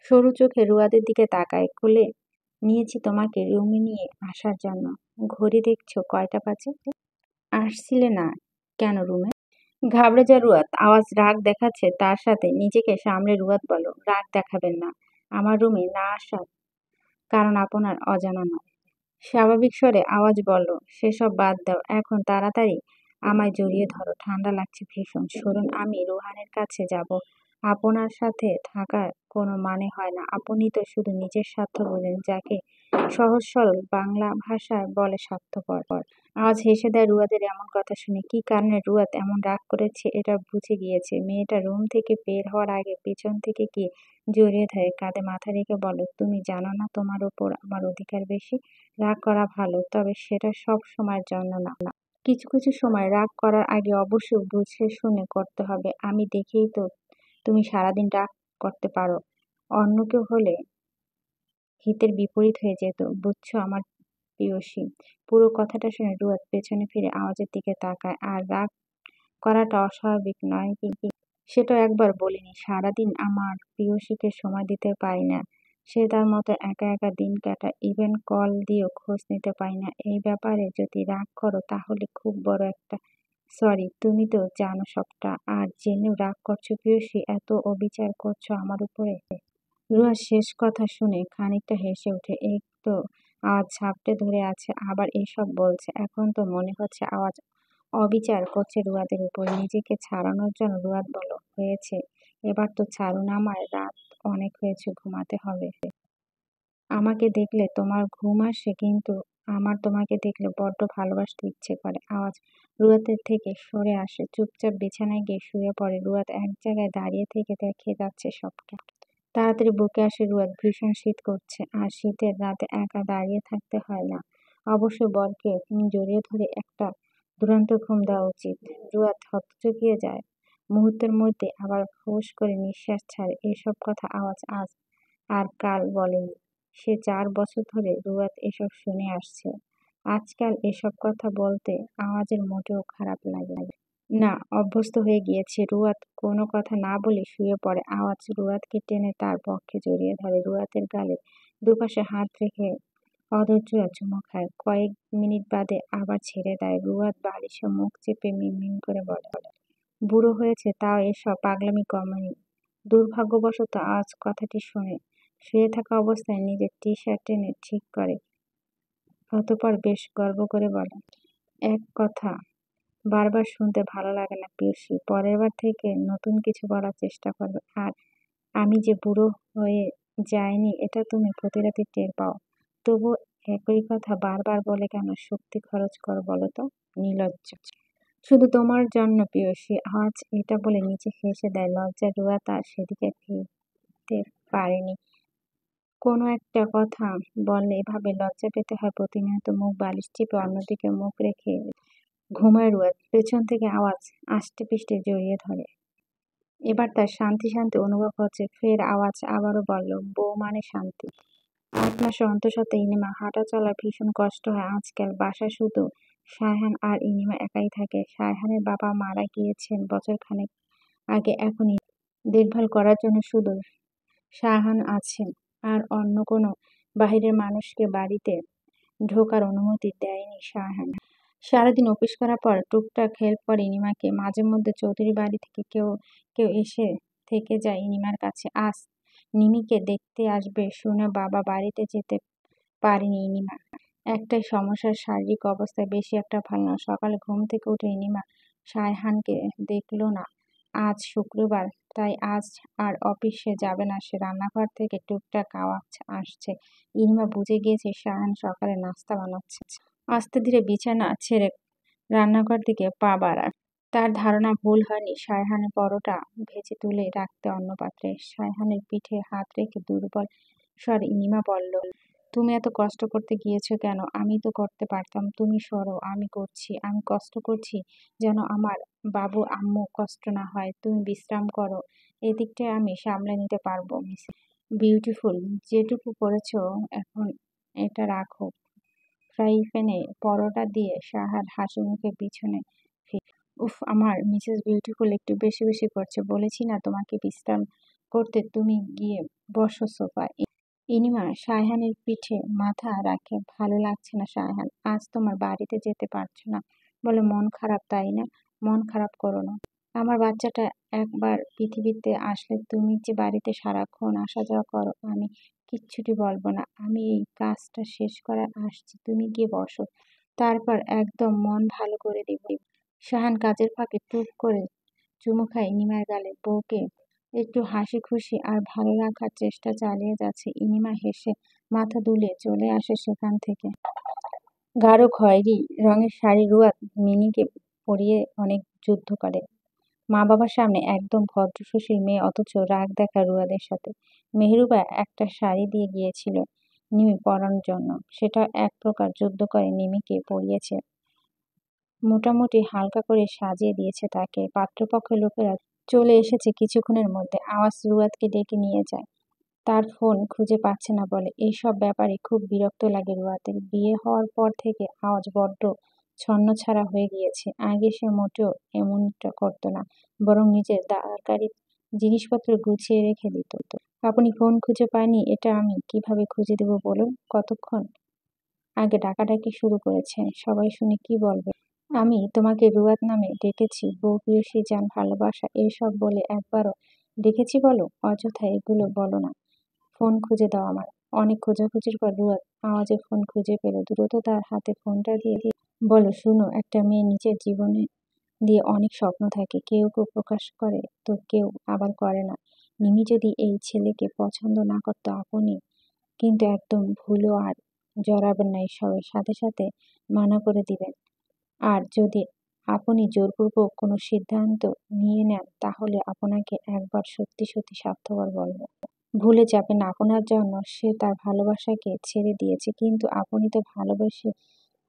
সরু চোখে রুয়াদের দিকে তাকায়। কোলে নিয়েছি তোমাকে রুমে নিয়ে আসার জন্য। ঘড়ি দেখছো কয়টা বাজে? আসছিলে না কেন রুমে? ঘাবড়ে যায় রুয়াদ। আওয়াজ রাগ দেখাচ্ছে তার সাথে। নিজেকে সামলে রুয়াদ বলল, রাগ দেখাবেন না। আমার রুমে না আসার কারণ আপনার অজানা নয়। স্বাভাবিক স্বরে আওয়াজ বলল, সেসব বাদ দাও, এখন তাড়াতাড়ি আমায় জড়িয়ে ধরো। ঠান্ডা লাগছে ভীষণ। সরুন, আমি রোহানের কাছে যাব। আপনার সাথে থাকার কোনো মানে হয় না। আপনি তো শুধু নিজের স্বার্থ বোঝেন, যাকে সহজ সরল বাংলা ভাষায় বলে স্বার্থপর। আওয়াজ হেসে দেয় রুয়াদের এমন কথা শুনে। কি কারণে রুয়াদ এমন রাগ করেছে এটা বুঝে গিয়েছে। মেয়েটা রুম থেকে বের হওয়ার আগে পেছন থেকে গিয়ে জড়িয়ে ধরে কাঁধে মাথা রেখে বলে, তুমি জানো না তোমার ওপর আমার অধিকার বেশি? রাগ করা ভালো, তবে সেটা সব সময়ের জন্য না। কিছু কিছু সময় রাগ করার আগে অবশ্যই বুঝে শুনে করতে হবে। আমি দেখেই তো তুমি সারাদিন রাগ করতে পারো। অন্য কেউ হলে হিতের বিপরীত হয়ে যেত, বুঝছো আমার প্রেয়সী? পুরো কথাটা শুনে রুয়াদ পেছনে ফিরে আওয়াজের দিকে তাকায়। আর রাগ করাটা অস্বাভাবিক নয় কি? সেটা একবার বলিনি। সারাদিন আমার প্রেয়সীকে সময় দিতে পারি না। সে তার মতো একা একা দিন কাটায়। ইভেন কল দিয়েও খোঁজ নিতে পারি না। এই ব্যাপারে যদি রাগ করো তাহলে খুব বড় একটা সরি। তুমি তো জানো সবটা, আর জেনেও রাগ করছো প্রেয়সী? এত অবিচার করছো আমার উপরে? রুহা শেষ কথা শুনে খানিকটা হেসে ওঠে। এই তো আজ ঝাপটে ধরে আছে, আবার এসব বলছে। এখন তো মনে হচ্ছে আওয়াজ অবিচার করছে রুয়াদের উপর। নিজেকে ছাড়ানোর জন্য রুয়াদ বলল, হয়েছে, এবার তো ছাড়ুন আমায়। রাত অনেক হয়েছে, ঘুমাতে হবে। আমাকে দেখলে তোমার ঘুম আসে, কিন্তু আমার তোমাকে দেখলে বড্ড ভালোবাসতে ইচ্ছে করে। আওয়াজ রুয়াদের থেকে সরে আসে, চুপচাপ বিছানায় গিয়ে শুয়ে পড়ে। রুয়াদ এক জায়গায় দাঁড়িয়ে থেকে দেখে যাচ্ছে সবটা। তাড়াতাড়ি বুকে আসে রুয়াদ। ভীষণ শীত করছে, আর শীতের রাতে একা দাঁড়িয়ে থাকতে হয় না। অবশ্যই বরকে জড়িয়ে ধরে একটা দুরন্ত ঘুম দেওয়া উচিত। রুয়াদ হকচকিয়ে যায়। মুহূর্তের মধ্যে আবার ফোঁস করে নিঃশ্বাস ছাড়ে। এসব কথা আওয়াজ আজ আর কাল বলেনি। সে 4 বছর ধরে রুয়াদ এসব শুনে আসছে। আজকাল এসব কথা বলতে আওয়াজের মোটেও খারাপ লাগে না, অভ্যস্ত হয়ে গিয়েছে। রুয়াদ কোনো কথা না বলে শুয়ে পড়ে। আওয়াজ রুয়াদকে টেনে তার পক্ষে জড়িয়ে ধরে। রুয়াদের গালে দুপাশে হাত রেখে অধৈর্য চুমু খায়। কয়েক মিনিট বাদে আবার ছেড়ে দেয়। রুয়াদ বালিশে মুখ চেপে মিনমিন করে বলে, বুড়ো হয়েছে তাও এসব পাগলামি কমেনি। দুর্ভাগ্যবশত আজ কথাটি শুনে শুয়ে থাকা অবস্থায় নিজের টি শার্ট টেনে ঠিক করে। অতঃপর বেশ গর্ব করে বলে, এক কথা বারবার শুনতে ভালো লাগে না প্রেয়সী। পরের বার থেকে নতুন কিছু বলার চেষ্টা করবে। আর আমি যে বুড়ো হয়ে যাইনি এটা তুমি প্রতি রাতে টের পাও। তবু একই কথা বারবার বলে কেন? শক্তি খরচ করো বলো তো, নির্লজ্জ। শুধু তোমার জন্য প্রেয়সী। আজ এটা বলে নিচে হেসে দেয়। লজ্জায় রুয়া তার সেদিকে ফিরতে পারেনি। কোনো একটা কথা বললে এভাবে লজ্জা পেতে হয় প্রতিনিয়ত। মুখ বালিশ চেপে অন্যদিকে মুখ রেখে ঘুমায় রুয়াদ। পেছন থেকে আওয়াজ আষ্টেপৃষ্ঠে জড়িয়ে ধরে। এবার তার শান্তি শান্তি অনুভব হচ্ছে। ফের আওয়াজ আবারও বলল, বউ মানে শান্তি। 8 মাসে অন্তঃসত্ত্বা ইনিমা হাঁটা চলা ভীষণ কষ্ট হয় আজকাল। বাসায় শুধু সায়হান আর ইনিমা একাই থাকে। সায়হানের বাবা মারা গিয়েছেন বছরখানেক আগে। এখন দেখভাল করার জন্য শুধু সায়হান আছেন, আর অন্য কোনো বাহিরের মানুষকে বাড়িতে ঢোকার অনুমতি দেয়নি সায়হান। সারাদিন অফিস করার পর টুকটাক হেল্প করে ইনিমাকে। মাঝে মধ্যে চৌধুরী বাড়ি থেকে কেউ কেউ এসে থেকে যায় ইনিমার কাছে। আজ নিমিকে দেখতে আসবে শুনে বাবা বাড়িতে যেতে পারেনি ইনিমা। একটাই সমস্যা, শারীরিক অবস্থা বেশি একটা ভালো না। সকালে ঘুম থেকে উঠে ইনিমা সায়হানকে দেখলো না। আজ শুক্রবার, তাই আজ আর অফিসে যাবে না সে। রান্নাঘর থেকে টুকটাক আওয়াজ আসছে। ইনিমা বুঝে গিয়েছে সায়হান সকালে নাস্তা বানাচ্ছে। আস্তে ধীরে বিছানা ছেড়ে রান্নাঘর দিকে পা বাড়ায়। তার ধারণা ভুল হয়নি। সায়হানের পরোটা ভেজে তুলে রাখতে অন্য পাত্রে। সায়হানের পিঠে হাত রেখে দুর্বল স্বরে ইনিমা বলল, তুমি এত কষ্ট করতে গিয়েছো কেন? আমি তো করতে পারতাম। তুমি সরো, আমি করছি। আমি কষ্ট করছি যেন আমার বাবু আম্মু কষ্ট না হয়। তুমি বিশ্রাম করো, এদিকটায় আমি সামলে নিতে পারবো। মিসেস বিউটিফুল, যেটুকু করেছো এখন এটা রাখো। ফ্রাই প্যানে পরোটা দিয়ে সাহার হাসিমুখে পিছনে উফ, আমার মিসেস বিউটিফুল একটু বেশি বেশি করছে। বলেছি না তোমাকে বিশ্রাম করতে, তুমি গিয়ে বসো সোফায়। ইনিমা সায়হানের পিঠে মাথা রাখে। ভালো লাগছে না সায়হান, আজ তোমার বাড়িতে যেতে পারছো না বলে মন খারাপ, তাই না? মন খারাপ করো না। আমার বাচ্চাটা একবার পৃথিবীতে আসলে তুমি যে বাড়িতে সারাক্ষণ আসা যাওয়া করো, আমি কিচ্ছুটি বলবো না। আমি এই কাজটা শেষ করে আসছি, তুমি গিয়ে বসো, তারপর একদম মন ভালো করে দিব। সাহান কাজের ফাঁকে টুক করে চুমু খায় ইনিমার গালে। বউকে একটু হাসি খুশি আর ভালো রাখার চেষ্টা চালিয়ে যাচ্ছে। ইনিমা হেসে মাথা দুলিয়ে চলে আসে সেখান থেকে। গাঢ় খয়েরি রঙের শাড়ি রুয়াদ মিনিকে পরিয়ে অনেক যুদ্ধ করে। মা বাবার সামনে একদম ভদ্র সুশীল মেয়ে, অথচ রাগ দেখায় রুয়াদের সাথে। মেহরুবা একটা শাড়ি দিয়ে গিয়েছিল নিমি পরার জন্য, সেটা এক প্রকার যুদ্ধ করে নিমিকে পরিয়েছে। মোটামুটি হালকা করে সাজিয়ে দিয়েছে তাকে। পাত্রপক্ষের লোকেরা চলে এসেছে কিছুক্ষণের মধ্যে। আওয়াজ রুয়াদকে ডেকে নিয়ে যায়। তার ফোন খুঁজে পাচ্ছে না বলে। এইসব ব্যাপারে খুব বিরক্ত লাগে রুয়াদের। বিয়ে হওয়ার পর থেকে আওয়াজ বড্ড ছন্নছাড়া হয়ে গিয়েছে। আগে সে মোটেও এমনটা করতো না, বরং নিজের দরকারি জিনিসপত্র গুছিয়ে রেখে দিত। আপনি ফোন খুঁজে পাননি, এটা আমি কিভাবে খুঁজে দেব বলুন? কতক্ষণ আগে ডাকাডাকি শুরু করেছেন, সবাই শুনে কি বলবে? আমি তোমাকে রুয়াদ নামে ডেকেছি, বউ, প্রেয়সী, জান, ভালোবাসা এসব বলে একবারও ডেকেছি বলো? অযথা এগুলো বলো না। ফোন খুঁজে দাও আমার। অনেক খোঁজাখুঁজির পর রুয়াদ আওয়াজের ফোন খুঁজে পেল। দ্রুত তার হাতে ফোনটা দিয়ে বলো, শুনো, একটা মেয়ে নিজের জীবনে দিয়ে অনেক স্বপ্ন থাকে, কেউ কেউ প্রকাশ করে তো কেউ আবার করে না। নিমি যদি এই ছেলেকে পছন্দ না করতো, আপনি কিন্তু একদম ভুলেও আর জড়াবেন না এসবের। সাথে সাথে মানা করে দিবেন। আর যদি আপনি জোরপূর্বক কোনো সিদ্ধান্ত নিয়ে নেন, তাহলে আপনাকে একবার সত্যি সত্যি স্বার্থপর বলবো। ভুলে যাবেন না আপনার জন্য সে তার ভালোবাসাকে ছেড়ে দিয়েছে, কিন্তু আপনি তো ভালোবেসে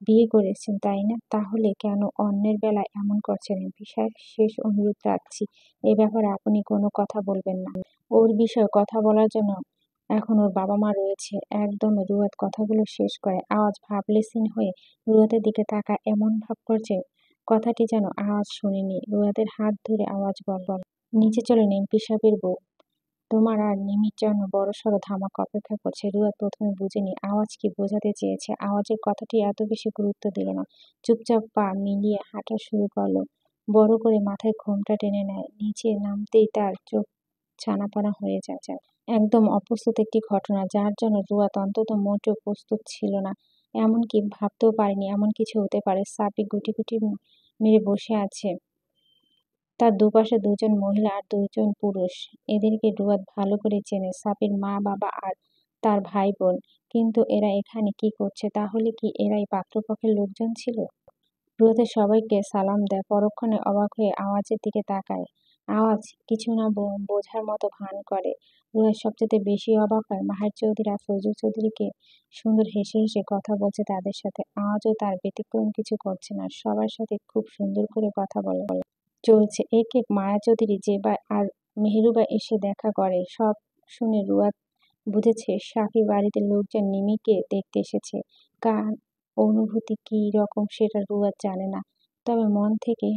বিয়ে করেছেন, তাই না? তাহলে কেন অন্যের বেলায় এমন করছেন? বিষয় শেষ অনুরোধ রাখছি, এ ব্যাপারে আপনি কোনো কথা বলবেন না। ওর বিষয়ে কথা বলার জন্য এখন ওর বাবা মা রয়েছে। একদম রুয়াদ কথাগুলো শেষ করে আওয়াজ ভাবলেশীন হয়ে রুয়াদের দিকে তাকায়, এমন ভাব করছে কথাটি যেন আওয়াজ শুনেনি। রুয়াদের হাত ধরে আওয়াজ বল, নিচে চলে এমপি সাহেবের বউ, তোমার আর নিমির জন্য বড়সড় ধামাকা অপেক্ষা করছে। রুয়াদ প্রথমে বুঝেনি আওয়াজ কি বোঝাতে চেয়েছে। আওয়াজের কথাটি এত বেশি গুরুত্ব দিল না। চুপচাপ পা মিলিয়ে হাঁটা শুরু করলো। বড় করে মাথায় ঘোমটা টেনে নেয়। নিচে নামতেই তার চোখ ছানাপানা হয়ে যায়। একদম অপ্রস্তুত একটি ঘটনা, যার জন্য রুয়াদ অন্তত মোটেও প্রস্তুত ছিল না। এমনকি ভাবতেও পারেনি এমন কিছু হতে পারে। সাপি গুটি গুটি মেরে বসে আছে। তার দুপাশে দুজন মহিলা আর দুজন পুরুষ। এদেরকে রুয়াদ ভালো করে চেনে, সাপির মা বাবা আর তার ভাই বোন। কিন্তু এরা এখানে কি করছে? তাহলে কি এরাই পাত্রপক্ষের লোকজন ছিল? রুয়াদের সবাইকে সালাম দেয়, পরক্ষণে অবাক হয়ে আওয়াজের দিকে তাকায়। আওয়াজ কিছু না বোঝার মতো ভান করে। রুয়াদ সবচেয়ে বেশি অবাক হয় মাহের চৌধুরী আর ফজলুল চৌধুরীকে। সুন্দর হেসে হেসে কথা বলছে তাদের সাথে। আওয়াজও তার ব্যতিক্রম কিছু করছে না, সবার সাথে খুব সুন্দর করে কথা বলে চলছে। এক এক মায়া চৌধুরী জেবা আর মেহেরুবা এসে দেখা করে। সব শুনে রুয়াদ বুঝেছে সাফি বাড়িতে লোকজন নিমিকে দেখতে এসেছে। কার অনুভূতি কী রকম সেটা রুয়াদ জানে না, তবে মন থেকে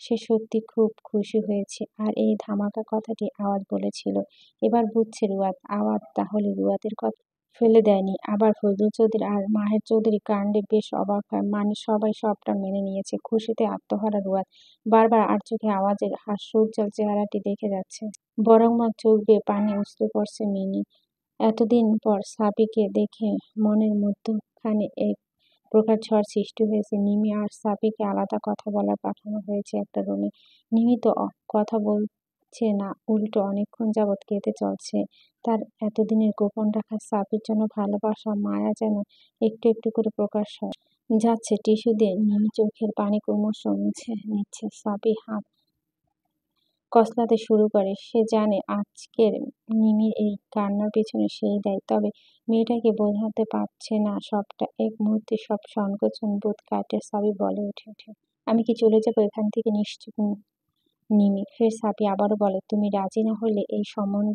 সে সত্যি খুব খুশি হয়েছে। আর এই ধামাকা কথাটি আওয়াজ বলেছিল। এবার বুঝছে রুয়াদ, আওয়াজ তাহলে রুয়াদের কথা ফেলে দেয়নি। আবার ফজলুল চৌধুরী আর মাহের চৌধুরী কাণ্ডে বেশ অবাক হয়। মানে সবাই সবটা মেনে নিয়েছে। খুশিতে আত্মহারা রুয়াদ বারবার আর চোখে আওয়াজের হাস্যোজ্জ্বল চেহারাটি দেখে যাচ্ছে। বরং চোখ বেয়ে পানি উছলে পড়ছে মিনি। এতদিন পর সাবিকে দেখে মনের মধ্যখানে এক প্রকার ঝড় সৃষ্টি হয়েছে। নিমি আর সাবিকে আলাদা কথা বলার পাঠানো হয়েছে একটা রুমে। নিমি তো কথা বলছে না, উল্টো অনেকক্ষণ যাবৎ কেঁদে চলছে। তার এতদিনের গোপন রাখা সাবির জন্য ভালোবাসা মায়া যেন একটু একটু করে প্রকাশ হয়। যাচ্ছে টিস্যু দিয়ে নিমি চোখের পানি ক্রমশ মুছে নিচ্ছে। সাপি হাত কসলাতে শুরু করে। সে জানে আজকের নিমির এই কান্নার পেছনে সেই দায়ী। তবে মেয়েটাকে বোঝাতে পারছে না সবটা। এক মুহূর্তে সব সংকোচন বোধ কাটে সাবি বলে ওঠে, আমি কি চলে যাবো এখান থেকে? নিশ্চুপ নিমি। ফের সাপি আবারও বলে, তুমি রাজি না হলে এই সম্বন্ধ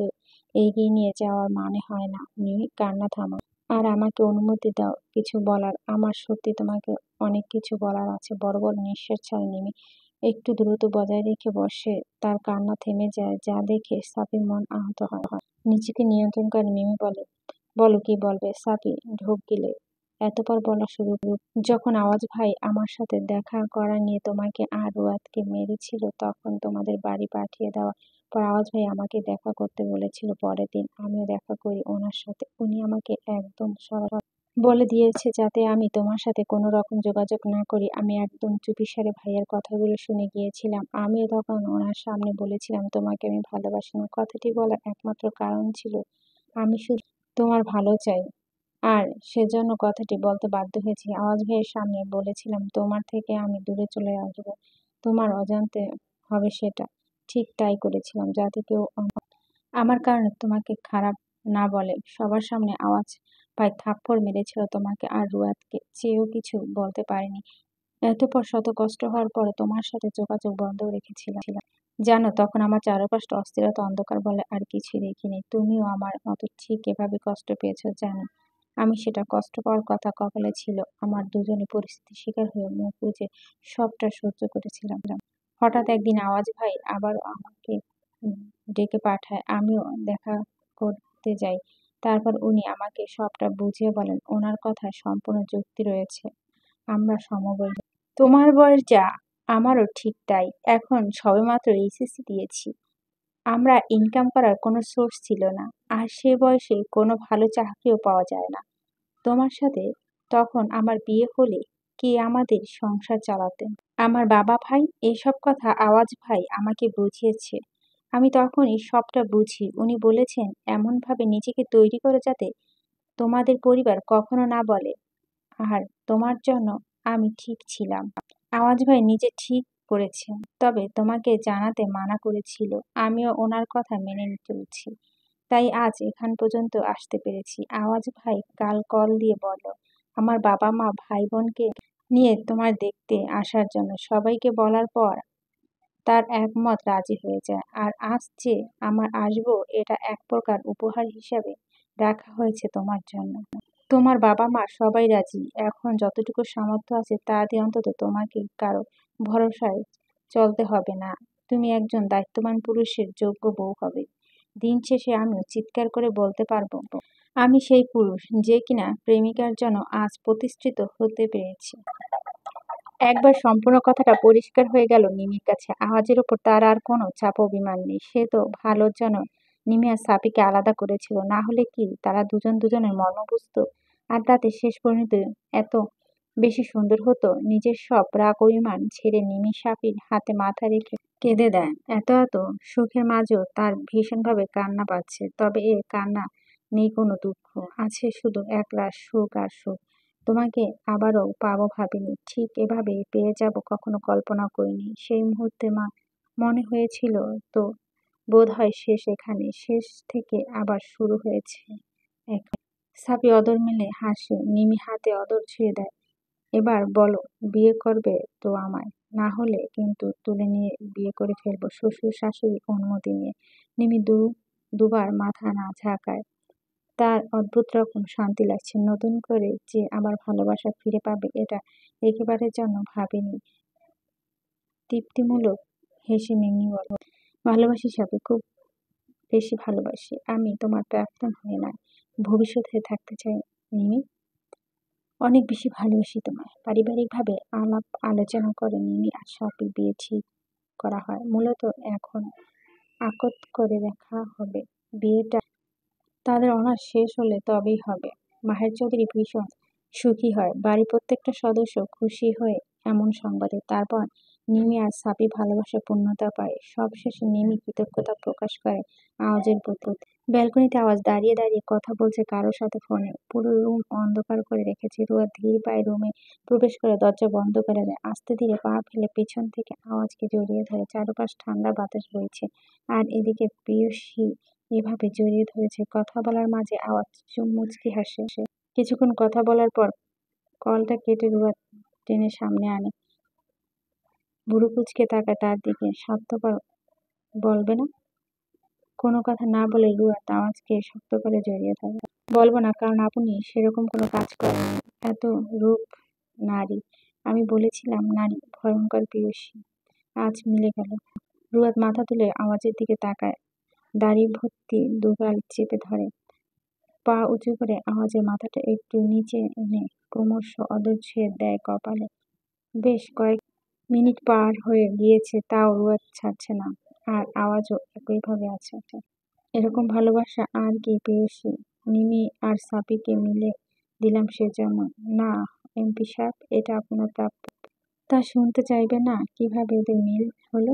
এগিয়ে নিয়ে যাওয়ার মানে হয় না। নিমি কান্না থামাও আর আমাকে অনুমতি দাও কিছু বলার। আমার সত্যি তোমাকে অনেক কিছু বলার আছে। বড় বড় নিঃশ্বাস ছাড়ে নিমি। একটু দূরত্ব বজায় রেখে বসে। তার কান্না থেমে যায়, যা দেখে সাপির মন আহত হয়। নিজেকে নিয়ন্ত্রণ করে মিমি বলে, বলো কি বলবে? সাপি ঢোক গিলে এতপর বলা শুরু যখন আওয়াজ ভাই আমার সাথে দেখা করা নিয়ে তোমাকে আর রুয়াদকে মেরেছিল, তখন তোমাদের বাড়ি পাঠিয়ে দেওয়া পর আওয়াজ ভাই আমাকে দেখা করতে বলেছিল পরের দিন। আমিও দেখা করি ওনার সাথে। উনি আমাকে একদম সরাসরি বলে দিয়েছে যাতে আমি তোমার সাথে কোনো রকম যোগাযোগ না করি। আমি একদম চুপিসারে ভাইয়ের কথাগুলো শুনে গিয়েছিলাম। আমিও তখন ওনার সামনে বলেছিলাম তোমাকে আমি ভালোবাসি না। কথাটি বলার একমাত্র কারণ ছিল আমি শুধু তোমার ভালো চাই, আর সেজন্য কথাটি বলতে বাধ্য হয়েছি। আওয়াজ ভাইয়ের সামনে বলেছিলাম তোমার থেকে আমি দূরে চলে আসবো, তোমার অজান্তে হবে সেটা। ঠিক তাই করেছিলাম, যাতে কেউ আমার কারণে তোমাকে খারাপ না বলে। সবার সামনে আওয়াজ ভাই থাপ্পড় মেরেছিল তোমাকে আর রুয়াদকে, চেয়েও কিছু বলতে পারিনি। এতপর শত কষ্ট হওয়ার পরে তোমার সাথে যোগাযোগ বন্ধ রেখেছিলাম। জানো তখন আমার চারপাশটা অস্থিরতা অন্ধকার বলে আর কিছুই দেখিনি। তুমিও আমার মতো ঠিক এভাবে কষ্ট পেয়েছো জানি। আমি সেটা কষ্ট পাওয়ার কথা কপালে ছিল। আমার দুজনে পরিস্থিতির শিকার হয়ে মুখ বুজে সবটা সহ্য করেছিলাম। হঠাৎ একদিন আওয়াজ ভাই আবারও আমাকে ডেকে পাঠায়। আমিও দেখা করতে যাই। তারপর উনি আমাকে সবটা বুঝিয়ে বলেন ওনার কথায় সম্পূর্ণ যুক্তি রয়েছে, আমরা সমবয়সী। তোমার বয়স যা, আমারও ঠিক তাই। এখন সবেমাত্র এইচএসসি দিয়েছি। আমরা ইনকাম করার কোনো সোর্স ছিল না, আর সে বয়সে কোনো ভালো চাকরিও পাওয়া যায় না। তোমার সাথে তখন আমার বিয়ে হলে কে আমাদের সংসার চালাতেন? আমার বাবা ভাই। এইসব কথা আওয়াজ ভাই আমাকে বুঝিয়েছে। আমি তখনই সবটা বুঝি। উনি বলেছেন এমনভাবে নিজেকে তৈরি করো যাতে তোমাদের পরিবার কখনো না বলে আর তোমার জন্য আমি ঠিক ছিলাম। আওয়াজ ভাই নিজে ঠিক করেছেন, তবে তোমাকে জানাতে মানা করেছিল। আমিও ওনার কথা মেনে চলছি, তাই আজ এখান পর্যন্ত আসতে পেরেছি। আওয়াজ ভাই কাল কল দিয়ে বলল আমার বাবা মা ভাই বোনকে নিয়ে তোমার দেখতে আসার জন্য। সবাইকে বলার পর তার একমত রাজি হয়ে যায়। আর আজ যে আমার আসবো এটা এক প্রকার উপহার হিসাবে রাখা হয়েছে তোমার জন্য। তোমার বাবা মা সবাই রাজি। এখন যতটুকু সামর্থ্য আছে তা দিয়ে অন্তত তোমাকে কারো ভরসায় চলতে হবে না। তুমি একজন দায়িত্ববান পুরুষের যোগ্য বউ হবে। দিন শেষে আমিও চিৎকার করে বলতে পারবো আমি সেই পুরুষ যে কিনা প্রেমিকার জন্য আজ প্রতিষ্ঠিত হতে পেরেছি। একবার সম্পূর্ণ কথাটা পরিষ্কার হয়ে গেল নিমির কাছে। আওয়াজের ওপর তার আর কোনো চাপ অভিমান নেই। সে তো ভালোর জন্য নিমি আর সাপিকে আলাদা করেছিল, না হলে কি তারা দুজন দুজনের মর্ম বুঝতো? আর তাতে শেষ পরিণত এত বেশি সুন্দর হতো। নিজের সব রাগ অভিমান ছেড়ে নিমি সাপির হাতে মাথা রেখে কেঁদে দেয়। এত এত সুখের মাঝেও তার ভীষণভাবে কান্না পাচ্ছে। তবে এ কান্না নেই কোনো দুঃখ, আছে শুধু একলা সুখ আর সুখ। তোমাকে আবারও পাবো ভাবিনি, ঠিক এভাবে পেয়ে যাব কখনো কল্পনাও করিনি। সেই মুহূর্তে মনে হয়েছিল তো বোধহয় শেষ এখানে, শেষ থেকে আবার শুরু হয়েছে এখানে। সাপি অদর মেলে হাসে, নিমি হাতে অদর ছুঁয়ে দেয়। এবার বলো বিয়ে করবে তো আমায়? না হলে কিন্তু তুলে নিয়ে বিয়ে করে ফেলবো শ্বশুর শাশুড়ি অনুমতি নিয়ে। নিমি দুবার মাথা না ঝাঁকায়। তার অদ্ভুত রকম শান্তি লাগছে। নতুন করে যে আবার ভালোবাসা ফিরে পাবে এটা একেবারের জন্য ভাবেনি। তৃপ্তিমূলক হেসে মিমি বলে, ভালোবাসি সাপে, খুব বেশি ভালোবাসি। আমি তোমার প্রাক্তন হয়ে নয়, ভবিষ্যৎ হয়ে থাকতে চাই মিমি। অনেক বেশি ভালোবাসি তোমায়। পারিবারিকভাবে আলাপ আলোচনা করে নিমি আর সাপের বিয়ে ঠিক করা হয়। মূলত এখন আকদ করে দেখা হবে। বিয়েটা তাদের অনার্স শেষ হলে তবেই হবে। মাহের চৌধুরী ভীষণ সুখী হয়, বাড়ির প্রত্যেকটা সদস্য খুশি হয়ে এমন সংবাদে। তারপর নিমি আর সাপি ভালোবাসায় পূর্ণতা পায়। সবশেষে নিমি কৃতজ্ঞতা প্রকাশ করে আওয়াজের প্রতি। ব্যালকনিতে আওয়াজ দাঁড়িয়ে দাঁড়িয়ে কথা বলছে কারোর সাথে ফোনে। পুরো রুম অন্ধকার করে রেখেছে। রুয়া ধীর পায়ে রুমে প্রবেশ করে দরজা বন্ধ করে দেয়। আস্তে ধীরে পা ফেলে পেছন থেকে আওয়াজকে জড়িয়ে ধরে। চারপাশ ঠান্ডা বাতাস বইছে। আর এদিকে প্রেয়সী এভাবে জড়িয়ে ধরেছে। কথা বলার মাঝে আওয়াজ মুচকি হাসে। কিছুক্ষণ কথা বলার পর কলটা কেটে রুয়া টেনে সামনে আনে। বুড়ো কুচকে তাকায় তার দিকে। স্বার্থপর বলবে না? কোনো কথা না বলে রুয়া আওয়াজকে শক্ত করে জড়িয়ে ধরে। বলবো না, কারণ আপনি সেরকম কোনো কাজ করেননি। এত রূপ নারী। আমি বলেছিলাম নারী ভয়ঙ্কর প্রেয়সী। আজ মিলে গেল। রুয়াদ মাথা তুলে আওয়াজের দিকে তাকায়। দাড়ি ভর্তি দুগাল চেপে ধরে। পা উঁচু করে আওয়াজের মাথাটা একটু নিচে এনে ক্রমশ অদর ছেড়ে দেয় কপালে। বেশ কয়েক মিনিট পার হয়ে গিয়েছে, তাও রুয়াদ ছাড়ছে না। আর আওয়াজও একইভাবে আছে। এরকম ভালোবাসা আর কি প্রেয়সী? নিমি আর সাপিকে মিলে দিলাম সে যেমন। না এমপি সাহেব, এটা আপনার প্রাপ্য। তা শুনতে চাইবে না কিভাবে এদের মিল হলো?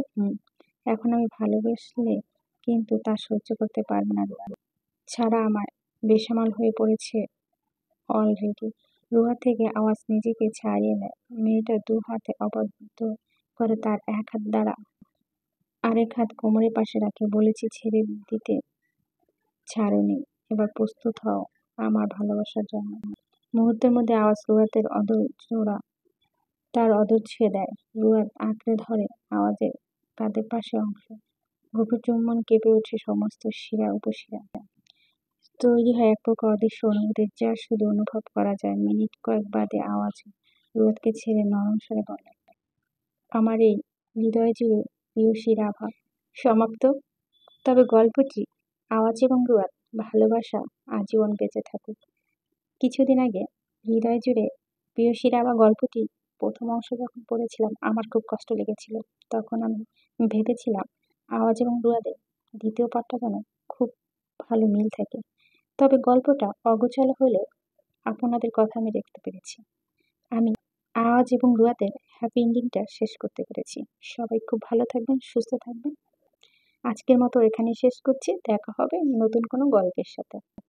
এখন আমি ভালোবাসলে কিন্তু তা সহ্য করতে পারবে না রুয়া। ছাড়া আমার বেসামাল হয়ে পড়েছে অলরেডি। রুহা থেকে আওয়াজ নিজেকে ছাড়িয়ে নেয়। মেয়েটা দু হাতে আবদ্ধ করে তার এক হাত দ্বারা আরেক হাত কোমরের পাশে রাখে। বলেছি ছেড়ে দিতে, ছাড়োনি। এবার প্রস্তুত হও আমার ভালোবাসার জন্য। মুহূর্তের মধ্যে আওয়াজ রুয়াতের অদর জোড়া তার অদর ছুঁয়ে দেয়। রুয়াদ আঁকড়ে ধরে আওয়াজের কাঁধের পাশে অংশ। গভীর চুম্বন কেঁপে ওঠে সমস্ত শিরা উপশিরা। তৈরি হয় এক প্রকার অদৃশ্য অনুভূতি, যা শুধু অনুভব করা যায়। মিনিট কয়েক বাদে আওয়াজ রুয়াদকে ছেড়ে নরম স্বরে বলে, আমার এই হৃদয় জুড়ে প্রেয়সীর আভা সমাপ্ত। তবে গল্পটি আওয়াজ এবং রুয়াদ ভালোবাসা আজীবন বেঁচে থাকুক। কিছুদিন আগে হৃদয় জুড়ে প্রেয়সীর আভা গল্পটি প্রথম অংশ যখন পড়েছিলাম আমার খুব কষ্ট লেগেছিল। তখন আমি ভেবেছিলাম আওয়াজ এবং রুয়াদের দ্বিতীয় পাঠটা যেন খুব ভালো মিল থাকে। তবে গল্পটা অগোছালো হলেও আপনাদের কথা আমি দেখতে পেরেছি। আমি আওয়াজ এবং রুয়াদের হ্যাপি এন্ডিংটা শেষ করতে পেরেছি। সবাই খুব ভালো থাকবেন, সুস্থ থাকবেন। আজকের মতো এখানেই শেষ করছি। দেখা হবে নতুন কোনো গল্পের সাথে।